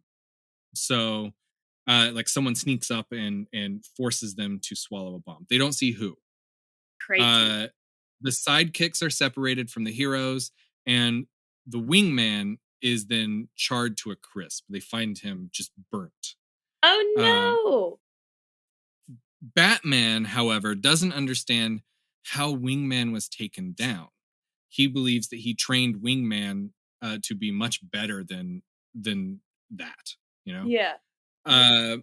So, like someone sneaks up and forces them to swallow a bomb. They don't see who. Crazy. Uh, the sidekicks are separated from the heroes, and the wingman is then charred to a crisp. They find him just burnt. Uh, Oh, no! Batman, however, doesn't understand how Wingman was taken down. He believes that he trained Wingman to be much better than that. You know, Yeah. uh,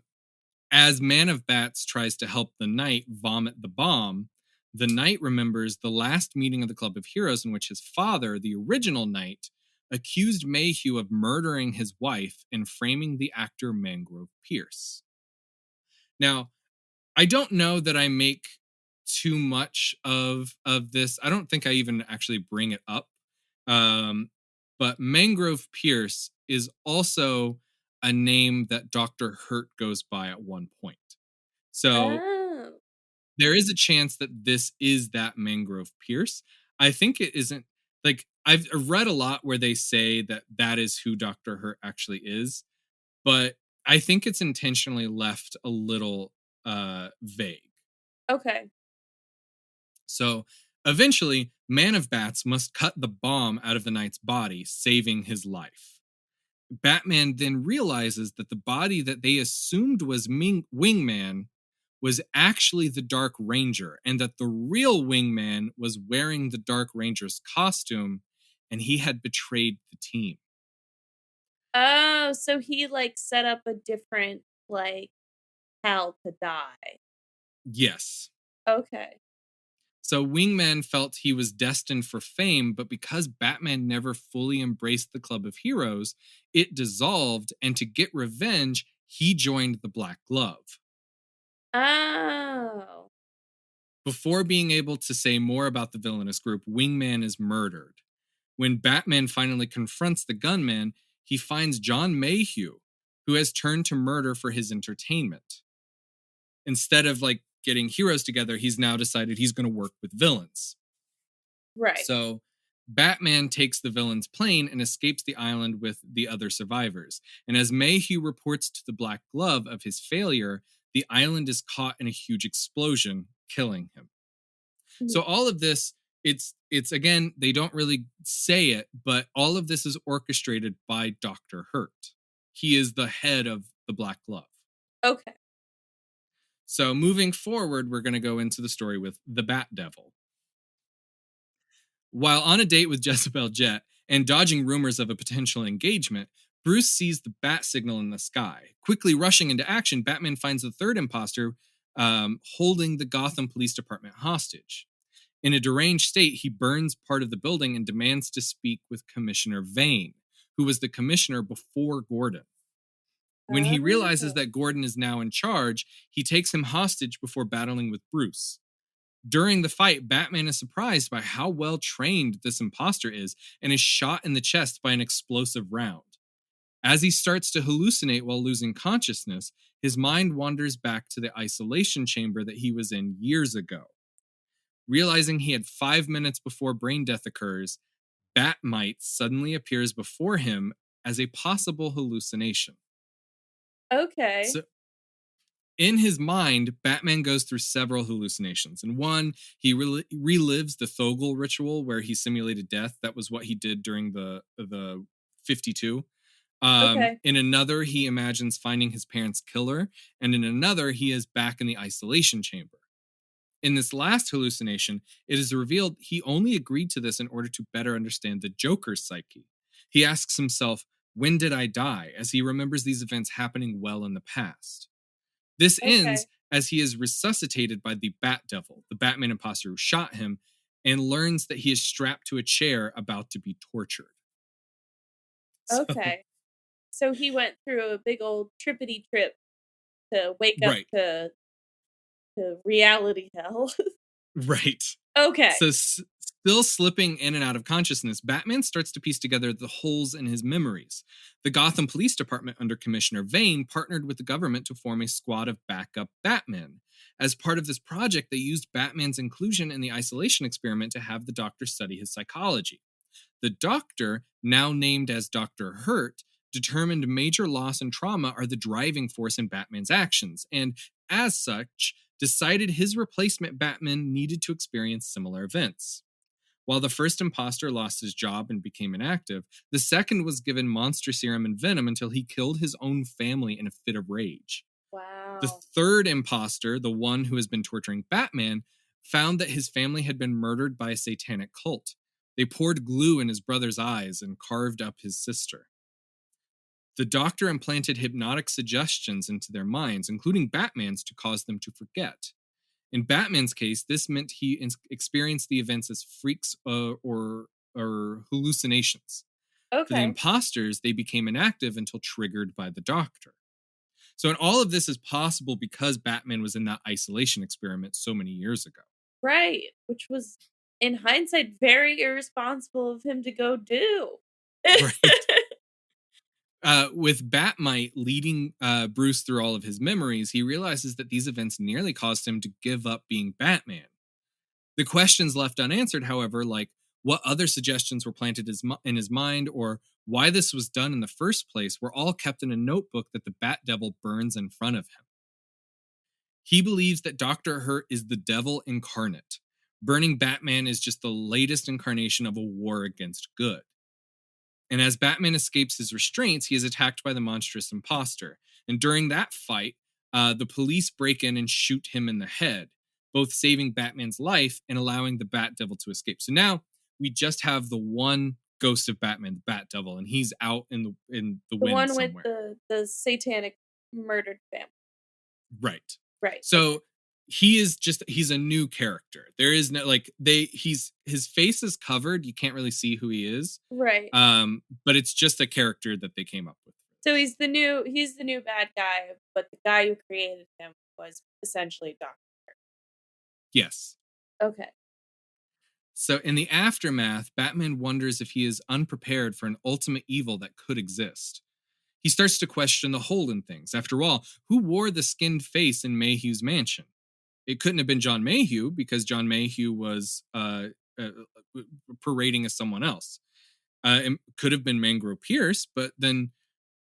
as Man of Bats tries to help the Knight vomit the bomb, the Knight remembers the last meeting of the Club of Heroes in which his father, the original Knight, accused Mayhew of murdering his wife and framing the actor Mangrove Pierce. Now, I don't know that I make too much of this. I don't think I even actually bring it up. Um, but Mangrove Pierce is also a name that Dr. Hurt goes by at one point. So Oh. there is a chance that this is that Mangrove Pierce. I think it isn't like I've read a lot where they say that that is who Dr. Hurt actually is, but I think it's intentionally left a little vague. Okay. So eventually, Man of Bats must cut the bomb out of the Knight's body, saving his life. Batman then realizes that the body that they assumed was Wingman was actually the Dark Ranger, and that the real Wingman was wearing the Dark Ranger's costume, and he had betrayed the team. Oh, so he, like, set up a different, like, hell to die. Yes. Okay. So Wingman felt he was destined for fame, but because Batman never fully embraced the Club of Heroes, it dissolved, and to get revenge, he joined the Black Glove. Oh. Before being able to say more about the villainous group, Wingman is murdered. When Batman finally confronts the gunman, he finds John Mayhew, who has turned to murder for his entertainment. Instead of like getting heroes together, he's now decided he's going to work with villains. Right. So Batman takes the villain's plane and escapes the island with the other survivors. And as Mayhew reports to the Black Glove of his failure, the island is caught in a huge explosion, killing him. So Mhm. all of this, it's again, they don't really say it, but all of this is orchestrated by Dr. Hurt. He is the head of the Black Glove. Okay. So moving forward, we're going to go into the story with the Bat Devil. While on a date with Jezebel Jet and dodging rumors of a potential engagement, Bruce sees the bat signal in the sky. Quickly rushing into action, Batman finds the third imposter holding the Gotham Police Department hostage. In a deranged state, he burns part of the building and demands to speak with Commissioner Vane, who was the commissioner before Gordon. When he realizes Oh. that Gordon is now in charge, he takes him hostage before battling with Bruce. During the fight, Batman is surprised by how well trained this imposter is and is shot in the chest by an explosive round. As he starts to hallucinate while losing consciousness, his mind wanders back to the isolation chamber that he was in years ago. Realizing he had 5 minutes before brain death occurs, Batmite suddenly appears before him as a possible hallucination. Okay. So, in his mind, Batman goes through several hallucinations. In one, he relives the Thogel ritual where he simulated death. That was what he did during the 52. Okay. In another, he imagines finding his parents' killer, and in another, he is back in the isolation chamber. In this last hallucination, it is revealed he only agreed to this in order to better understand the Joker's psyche. He asks himself, "When did I die?" as he remembers these events happening well in the past. This ends Okay. as he is resuscitated by the Bat Devil, the Batman imposter who shot him, and learns that he is strapped to a chair about to be tortured. So, Okay. So he went through a big old trippity trip to wake up right, to reality hell. right. Okay. So, still slipping in and out of consciousness, Batman starts to piece together the holes in his memories. The Gotham Police Department, under Commissioner Vane, partnered with the government to form a squad of backup Batmen. As part of this project, they used Batman's inclusion in the isolation experiment to have the doctor study his psychology. The doctor, now named as Dr. Hurt, determined major loss and trauma are the driving force in Batman's actions, and as such, decided his replacement Batman needed to experience similar events. While the first imposter lost his job and became inactive, the second was given monster serum and venom until he killed his own family in a fit of rage. The Wow. third imposter, the one who has been torturing Batman, found that his family had been murdered by a satanic cult. They poured glue in his brother's eyes and carved up his sister. The doctor implanted hypnotic suggestions into their minds, including Batman's, to cause them to forget. In Batman's case, this meant he experienced the events as freaks or hallucinations. For the Okay. imposters, they became inactive until triggered by the doctor. So, and all of this is possible because Batman was in that isolation experiment so many years ago. Right. Which was, in hindsight, very irresponsible of him to go do. Right. With Batmite leading Bruce through all of his memories, he realizes that these events nearly caused him to give up being Batman. The questions left unanswered, however, like what other suggestions were planted in his mind or why this was done in the first place, were all kept in a notebook that the Bat Devil burns in front of him. He believes that Dr. Hurt is the devil incarnate. Burning Batman is just the latest incarnation of a war against good. And as Batman escapes his restraints, he is attacked by the monstrous imposter. And during that fight, the police break in and shoot him in the head, both saving Batman's life and allowing the Bat Devil to escape. So now we just have the one ghost of Batman, the Bat Devil, and he's out in the The wind one with somewhere. the satanic murdered family. Right. Right. So he's a new character. There is no his face is covered. You can't really see who he is. Right. But it's just a character that they came up with. So he's the new bad guy, but the guy who created him was essentially Doctor. Yes. Okay. So in the aftermath, Batman wonders if he is unprepared for an ultimate evil that could exist. He starts to question the whole in things. After all, who wore the skinned face in Mayhew's mansion? It couldn't have been John Mayhew because John Mayhew was parading as someone else. It could have been Mangro Pierce, but then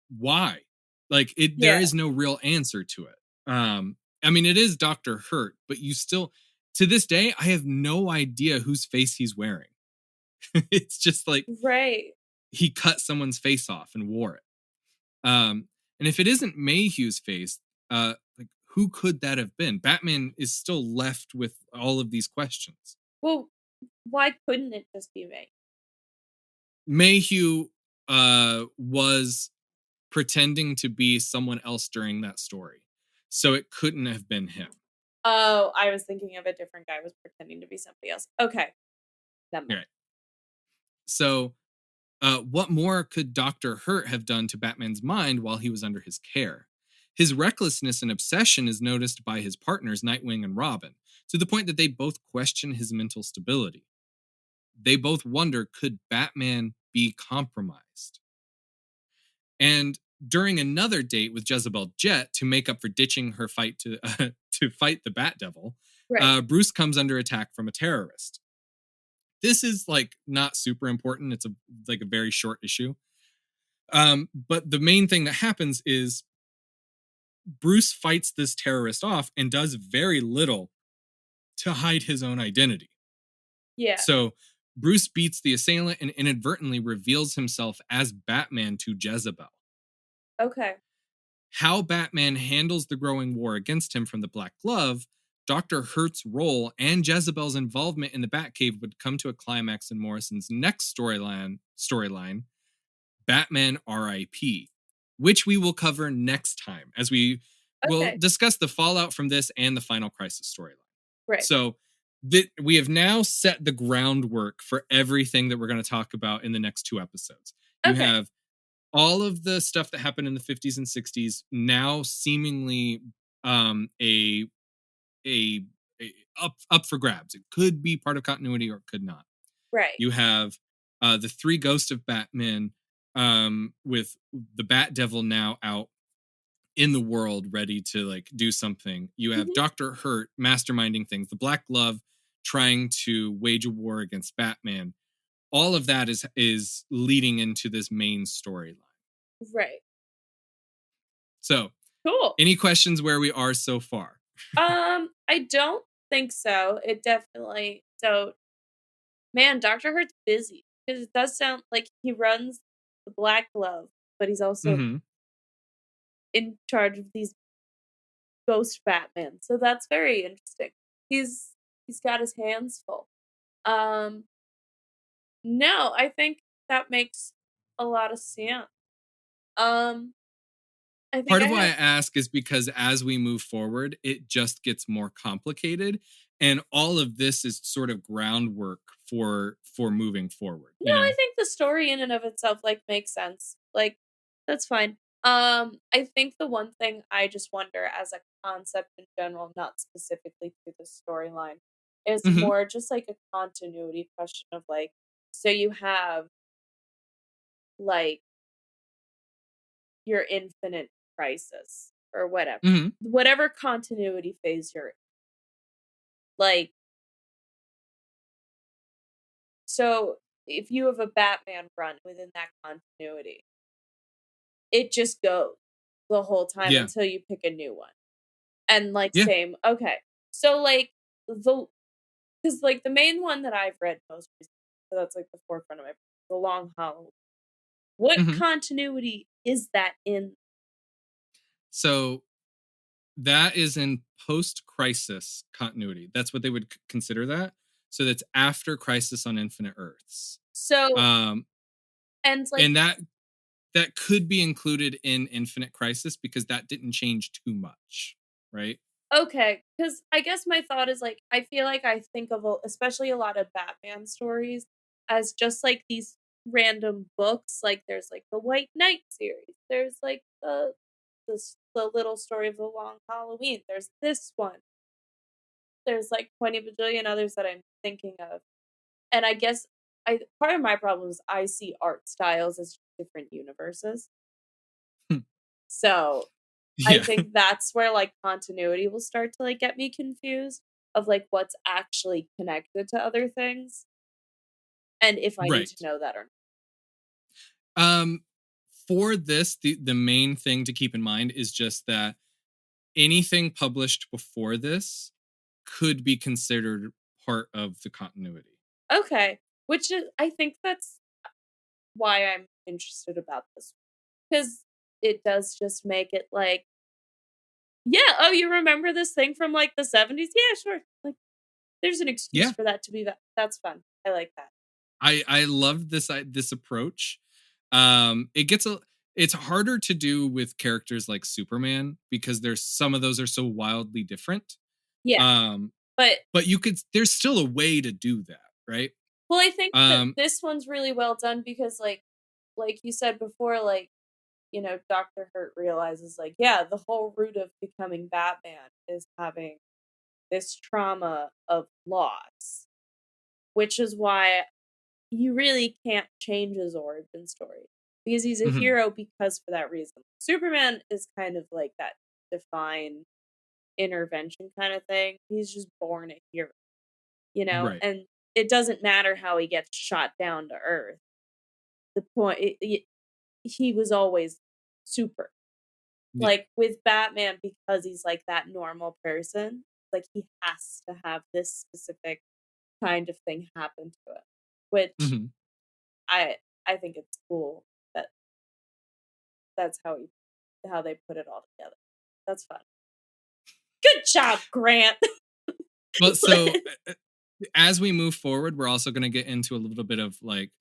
why? There Yeah. is no real answer to it. I mean, it is Dr. Hurt, but you still, to this day, I have no idea whose face he's wearing. It's just like Right. he cut someone's face off and wore it. And if it isn't Mayhew's face, who could that have been? Batman is still left with all of these questions. Well, why couldn't it just be me? Mayhew was pretending to be someone else during that story, so it couldn't have been him. Oh, I was thinking of a different guy was pretending to be somebody else. Okay. Never mind. Right. So, what more could Dr. Hurt have done to Batman's mind while he was under his care? His recklessness and obsession is noticed by his partners, Nightwing and Robin, to the point that they both question his mental stability. They both wonder, could Batman be compromised? And during another date with Jezebel Jet to make up for ditching her fight to fight the Bat Devil, Right. Bruce comes under attack from a terrorist. this is like not super important. It's like a very short issue. But the main thing that happens is Bruce fights this terrorist off and does very little to hide his own identity. Yeah. So Bruce beats the assailant and inadvertently reveals himself as Batman to Jezebel. Okay. How Batman handles the growing war against him from the Black Glove, Dr. Hurt's role, and Jezebel's involvement in the Batcave would come to a climax in Morrison's next storyline, Batman R.I.P., which we will cover next time as we will Okay. discuss the fallout from this and the Final Crisis storyline. Right. So we have now set the groundwork for everything that we're going to talk about in the next 2 episodes. You Okay. have all of the stuff that happened in the 50s and 60s now seemingly a, a up for grabs. It could be part of continuity or it could not. Right. You have the 3 Ghosts of Batman with the Bat Devil now out in the world ready to like do something. You have Mhm. Dr. Hurt masterminding things, the Black Glove trying to wage a war against Batman. All of that is leading into this main storyline. Right. So, Cool. any questions where we are so far? I don't think so. It definitely so man, Dr. Hurt's busy because it does sound like he runs the Black Glove, but he's also Mm-hmm. in charge of these ghost Batman. So that's very interesting. He's got his hands full. Um no, I think that makes a lot of sense. Um I think Part I of why I have ask is because as we move forward, it just gets more complicated, and all of this is sort of groundwork for moving forward. no, I think the story in and of itself like makes sense. Like that's fine. I think the one thing I just wonder as a concept in general, not specifically to the storyline, is Hmm. more just like a continuity question of like so you have like your infinite crisis or whatever. Hmm. Whatever continuity phase you're in. Like so if you have a Batman run within that continuity, it just goes the whole time Yeah. until you pick a new one. And, like, Yeah. same okay. So, like, the because like, the main one that I've read most recently, so that's, like, the forefront of my The Long Hollow. What Hmm. continuity is that in? So that is in post-crisis continuity. That's what they would consider that. So that's after Crisis on Infinite Earths. So Um, and, like and that could be included in Infinite Crisis because that didn't change too much, right? okay, because I guess my thought is, like, I feel like I think of a especially a lot of Batman stories as just, like, these random books, like, there's, like, the White Knight series, there's, like, the little story of the Long Halloween, there's this one. There's, like, 20 bajillion others that I'm thinking of, and I guess I part of my problem is I see art styles as different universes. So, I Yeah. think that's where, like, continuity will start to, like, get me confused of, like, what's actually connected to other things, and if I need to Right. know that or not. Um, for this, the main thing to keep in mind is just that anything published before this could be considered part of the continuity. Okay, which is I think that's why I'm interested about this because it does just make it like, "Yeah, oh, you remember this thing from, like, the '70s? Yeah, sure." Like, there's an excuse Yeah, for that to be that that's fun. I like that. I love this approach. It gets a it's harder to do with characters like Superman because there's some of those are so wildly different. Yeah, Um, but but there's still a way to do that, right? well, I think that Um, this one's really well done because, like you said before, like, Doctor Hurt realizes, like, yeah, the whole root of becoming Batman is having this trauma of loss, which is why you really can't change his origin story because he's a mhm, hero because for that reason. Superman is kind of like that defined intervention kind of thing. He's just born a hero, right. and it doesn't matter how he gets shot down to earth. The point he was always super. Yeah. Like, with Batman, because he's, like, that normal person, like, he has to have this specific kind of thing happen to him, which Mhm. I I think it's cool that that's how they put it all together. That's fun. Good job, Grant. Well, so as we move forward, we're also going to get into a little bit of like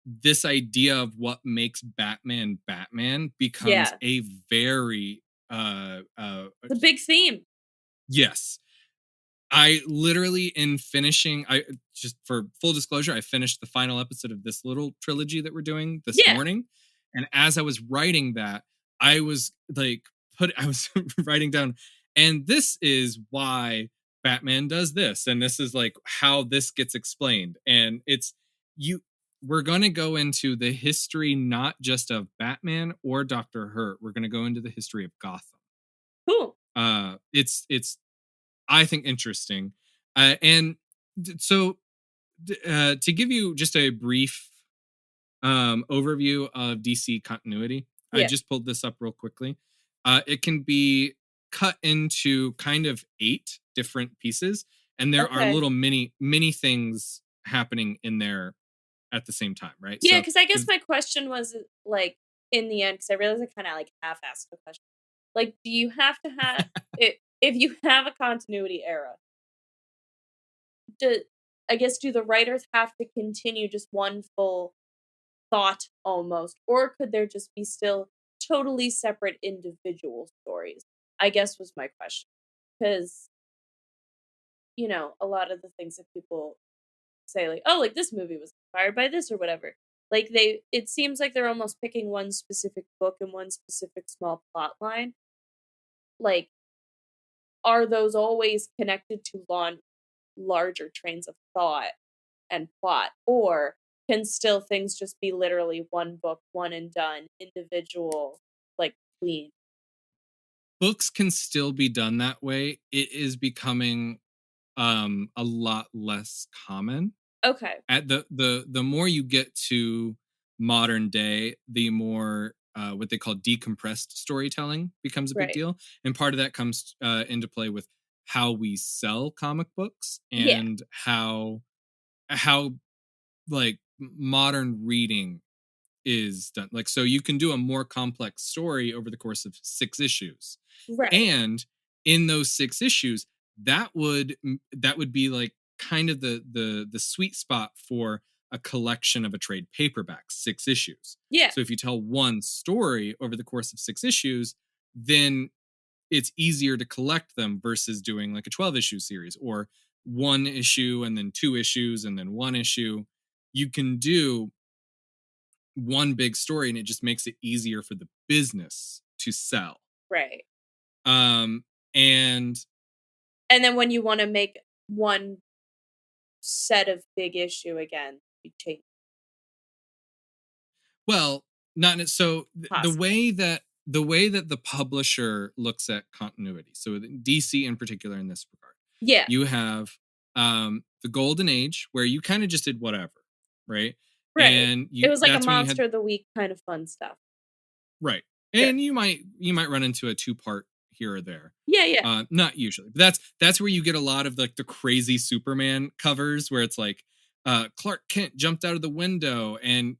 this idea of what makes Batman Batman becomes Yeah, a very the big theme. yes. I literally in finishing I just for full disclosure, I finished the final episode of this little trilogy that we're doing this Yeah, morning. And as I was writing that, I was like I was writing down, and this is why Batman does this, and this is like how this gets explained. And it's you we're gonna go into the history not just of Batman or Dr. Hurt. We're gonna go into the history of Gotham. cool. It's I think interesting. And so to give you just a brief overview of DC continuity, I Yeah, just pulled this up real quickly. It can be cut into kind of 8 different pieces, and there are okay. little mini things happening in there at the same time, right? Yeah, So because I guess the my question was, like, in the end, because I realized I kinda, like, half-asked the question. Like, do you have to have it if you have a continuity error, do I guess, do the writers have to continue just one full thought almost, or could there just be still totally separate individual stories? I guess was my question. Because a lot of the things that people say, like, "Oh, like, this movie was inspired by this," or whatever. Like, it seems like they're almost picking one specific book and one specific small plot line. Like, are those always connected to larger trains of thought and plot, or can still things just be literally one book, one and done, individual, like, clean? books can still be done that way. It is becoming a lot less common. Okay, At the more you get to modern day, the more what they call decompressed storytelling becomes a big right. deal, and part of that comes into play with how we sell comic books Yeah, and how like modern reading is done. Like, so you can do a more complex story over the course of 6 issues, right, and in those 6 issues, that would be like kind of the sweet spot for a collection of a trade paperback, 6 issues. yeah, So if you tell one story over the course of 6 issues, then it's easier to collect them versus doing like a 12 issue series or one issue and then 2 issues and then one issue. You can do one big story and it just makes it easier for the business to sell. right. Um, and And then when you wanna make one set of big issue again, you change well, not so possible. the way that the publisher looks at continuity. So DC in particular in this regard, Yeah, you have the golden age where you kind of just did whatever, right? right. And It you was like a that's when you had monster of the week kind of fun stuff. right. Sure. And you might run into a two-part here or there. Yeah, yeah. Not usually. But that's where you get a lot of like the crazy Superman covers where it's like Clark Kent jumped out of the window and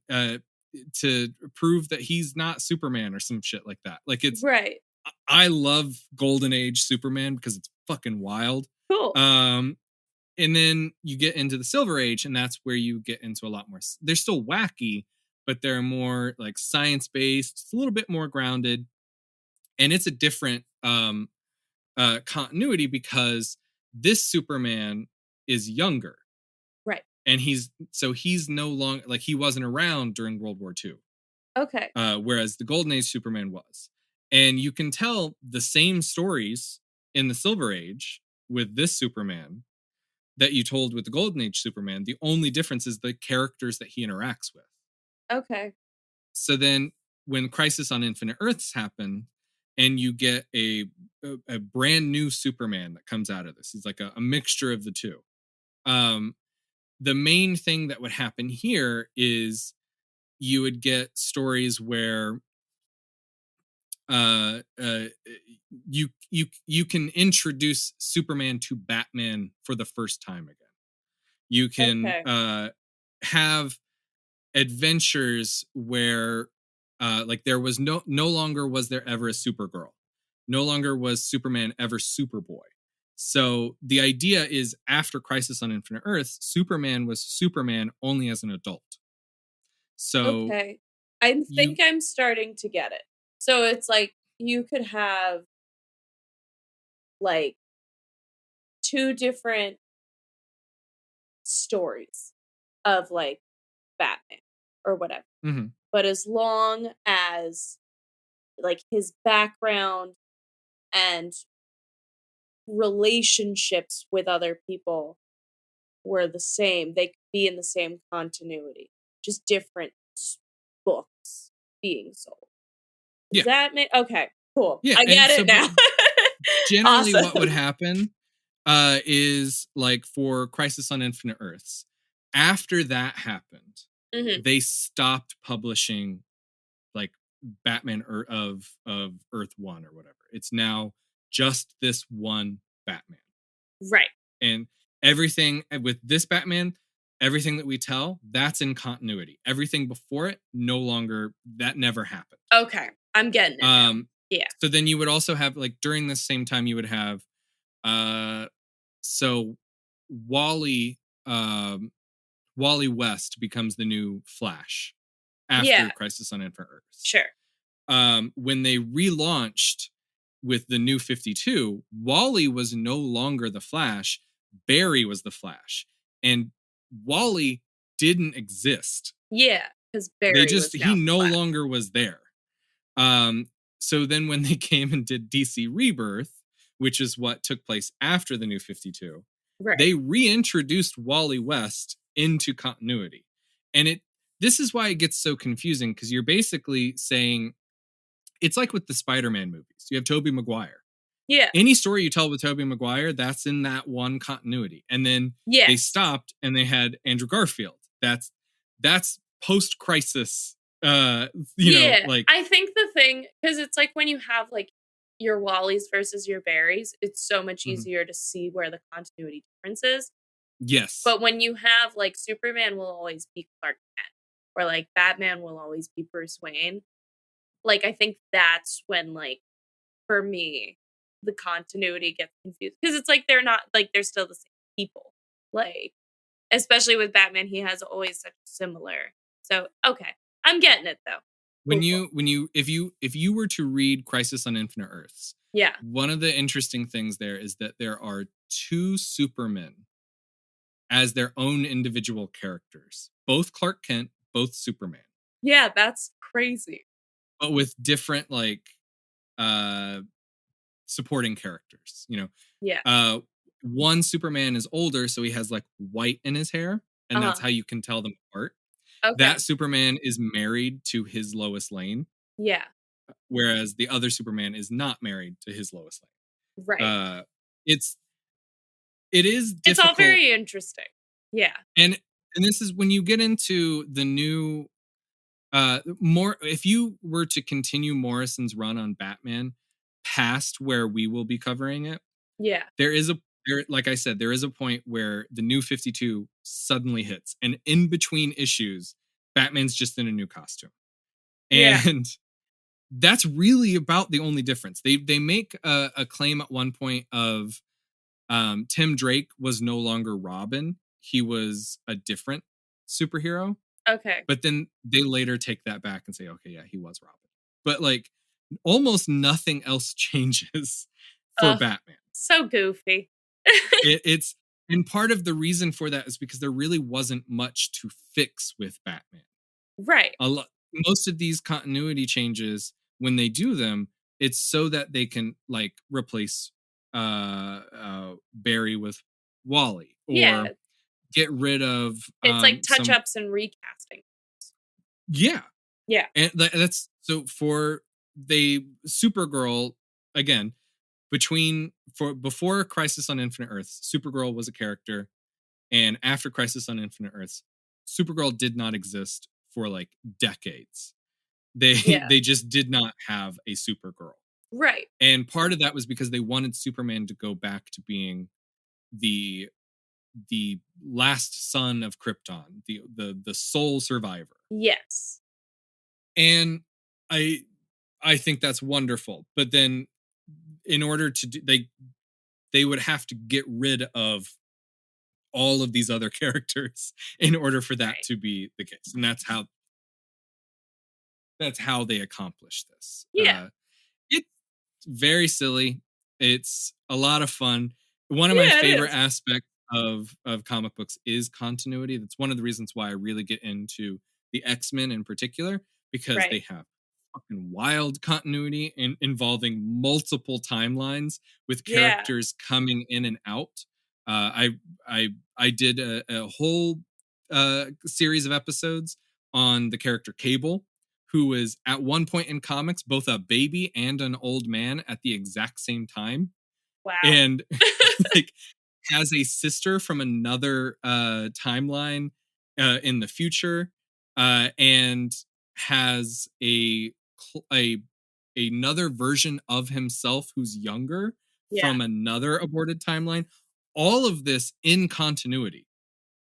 to prove that he's not Superman or some shit like that. Like it's Right. I love Golden Age Superman because it's fucking wild. Cool. Um and then you get into the Silver Age, and that's where you get into a lot more. They're still wacky, but they're more like science based. It's a little bit more grounded, and it's a different continuity because this Superman is younger, Right. and he's no longer like he wasn't around during World War II, Okay. whereas the Golden Age Superman was, and you can tell the same stories in the Silver Age with this Superman that you told with the Golden Age Superman. The only difference is the characters that he interacts with. Okay. So then when Crisis on Infinite Earths happen and you get a brand new Superman that comes out of this, he's like a mixture of the two. Um, the main thing that would happen here is you would get stories where uh, uh, you can introduce Superman to Batman for the first time again. You can Okay. have adventures where like there was no longer was there ever a Supergirl, no longer was Superman ever Superboy. So the idea is after Crisis on Infinite Earths, Superman was Superman only as an adult. So Okay. I you think I'm starting to get it. So it's like you could have like two different stories of like Batman or whatever. Mhm. But as long as like his background and relationships with other people were the same, they could be in the same continuity, just different books being sold. Does Yeah. that make okay, cool. Yeah, I and get so it but now. generally what would Awesome. happen is like for Crisis on Infinite Earths, after that happened, Mhm. they stopped publishing like Batman of Earth 1 or whatever. It's now just this one Batman. Right. And everything with this Batman, everything that we tell, that's in continuity. Everything before it no longer that never happened. Okay. I'm getting it now. Um Yeah. so then you would also have like during the same time you would have uh so Wally Wally West becomes the new Flash Yeah. after Crisis on Infinite Earths. Sure. When they relaunched with the new 52, Wally was no longer the Flash. Barry was the Flash. And Wally didn't exist. Yeah, because They Barry just, was now he no Flash. longer was there. So then when they came and did DC Rebirth, which is what took place after the new 52, Right. they reintroduced Wally West into continuity. And this is why it gets so confusing because you're basically saying it's like with the Spider-Man movies. You have Tobey Maguire. Yeah. Any story you tell with Tobey Maguire, that's in that one continuity. And then they Yes. stopped and they had Andrew Garfield. That's post-crisis Yeah. like I think the thing because it's like when you have, like, your Wallies versus your Barrys, it's so much mhm. easier to see where the continuity difference is. Yes. But when you have, like, Superman will always be Clark Kent, or, like, Batman will always be Bruce Wayne, like, I think that's when, like, for me, the continuity gets confused because it's like they're not like, they're still the same people. Like, especially with Batman, he has always such similar so, okay. I'm getting it though. When Cool, cool. you if you were to read Crisis on Infinite Earths, Yeah. one of the interesting things there is that there are two Supermen as their own individual characters. Both Clark Kent, both Superman, Yeah, that's crazy. but with different like uh supporting characters, you know. Yeah. One Superman is older, so he has like white in his hair, and that's Uh-huh. how you can tell them apart. That Okay. Superman is married to his Lois Lane, Yeah. whereas the other Superman is not married to his Lois Lane. Right. It's it is It's all difficult, very interesting. Yeah. and this is when you get into the new more if you were to continue Morrison's run on Batman past where we will be covering it, Yeah. there is a there like I said, there is a point where the new 52 suddenly hits, and in between issues, Batman's just in a new costume. Yeah. And that's really about the only difference. They make a claim at one point of Tim Drake was no longer Robin. He was a different superhero. Okay. But then they later take that back and say, okay, yeah, he was Robin. But like almost nothing else changes for Ugh. Batman. So goofy. It's and part of the reason for that is because there really wasn't much to fix with Batman. Right. A lot, most of these continuity changes, when they do them, it's so that they can like replace Barry with Wally or Yeah. get rid of It's like some touch-ups and recasting. yeah. Yeah. And that's so for they Supergirl again between for before Crisis on Infinite Earths, Supergirl was a character. And after Crisis on Infinite Earths, Supergirl did not exist for like decades. They Yeah. they just did not have a Supergirl. Right. And part of that was because they wanted Superman to go back to being the last son of Krypton, the sole survivor. Yes. And I I think that's wonderful. But then in order to do, they would have to get rid of all of these other characters in order for that Right. to be the case. And that's how they accomplish this. Yeah. It's very silly. It's a lot of fun. One of my Yeah, it favorite is. aspects of comic books is continuity. That's one of the reasons why I really get into the X-Men in particular, because Right. they have fucking wild continuity involving multiple timelines with Yeah. characters coming in and out. I did a whole series of episodes on the character Cable, who was at one point in comics both a baby and an old man at the exact same time, Wow. and like has a sister from another timeline in the future, and has a another version of himself who's younger Yeah. from another aborted timeline. All of this in continuity.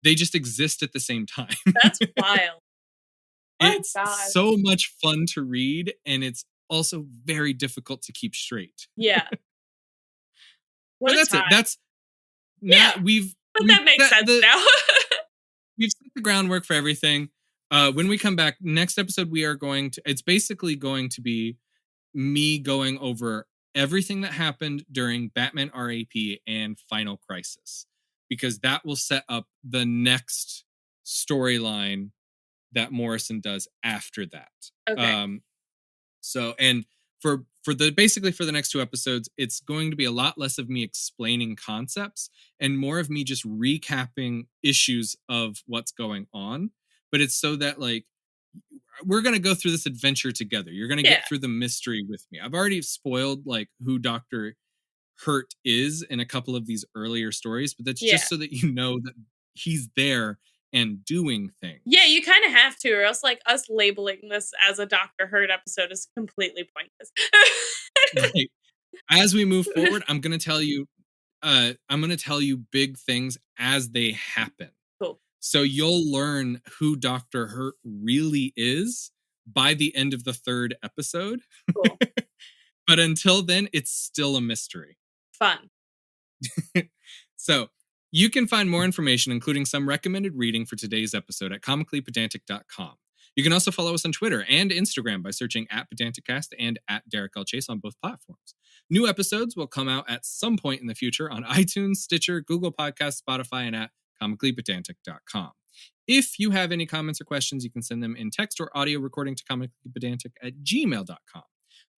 They just exist at the same time. That's wild. Oh It's gosh. so much fun to read, and it's also very difficult to keep straight. Yeah. What But a that's it. time. That's now Yeah, but that makes sense now. we've set the groundwork for everything. When we come back next episode, we are going to. It's basically going to be me going over everything that happened during Batman RAP and Final Crisis, because that will set up the next storyline that Morrison does after that. Okay. So and for the basically for the next two episodes, it's going to be a lot less of me explaining concepts and more of me just recapping issues of what's going on. But it's so that like we're gonna go through this adventure together. You're gonna Yeah. get through the mystery with me. I've already spoiled like who Dr. Hurt is in a couple of these earlier stories, but that's Yeah. just so that you know that he's there and doing Yeah, things. you kinda have to, or else, like, us labeling this as a Doctor Hurt episode is completely pointless. Right. As we move forward, I'm going to tell you big things as they happen. Cool, So you'll learn who Dr. Hurt really is by the end of the third episode. cool. But until then, it's still a mystery. Fun. So you can find more information, including some recommended reading for today's episode at comicallypedantic.com. You can also follow us on Twitter and Instagram by searching at PedanticCast and at Derek L. Chase on both platforms. New episodes will come out at some point in the future on iTunes, Stitcher, Google Podcasts, Spotify, and at comicallypedantic.com. If you have any comments or questions, you can send them in text or audio recording to comicallypedantic@gmail.com.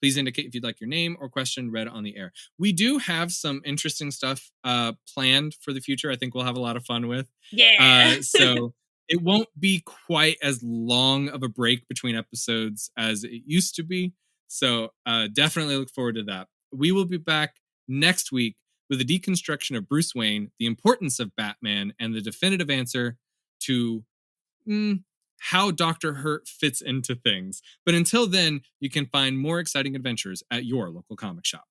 Please indicate if you'd like your name or question read on the air. We do have some interesting stuff planned for the future. I think we'll have a lot of fun with. Yeah. So it won't be quite as long of a break between episodes as it used to be. So definitely look forward to that. We will be back next week with a deconstruction of Bruce Wayne, the importance of Batman, and the definitive answer to how Dr. Hurt fits into things. But until then, you can find more exciting adventures at your local comic shop.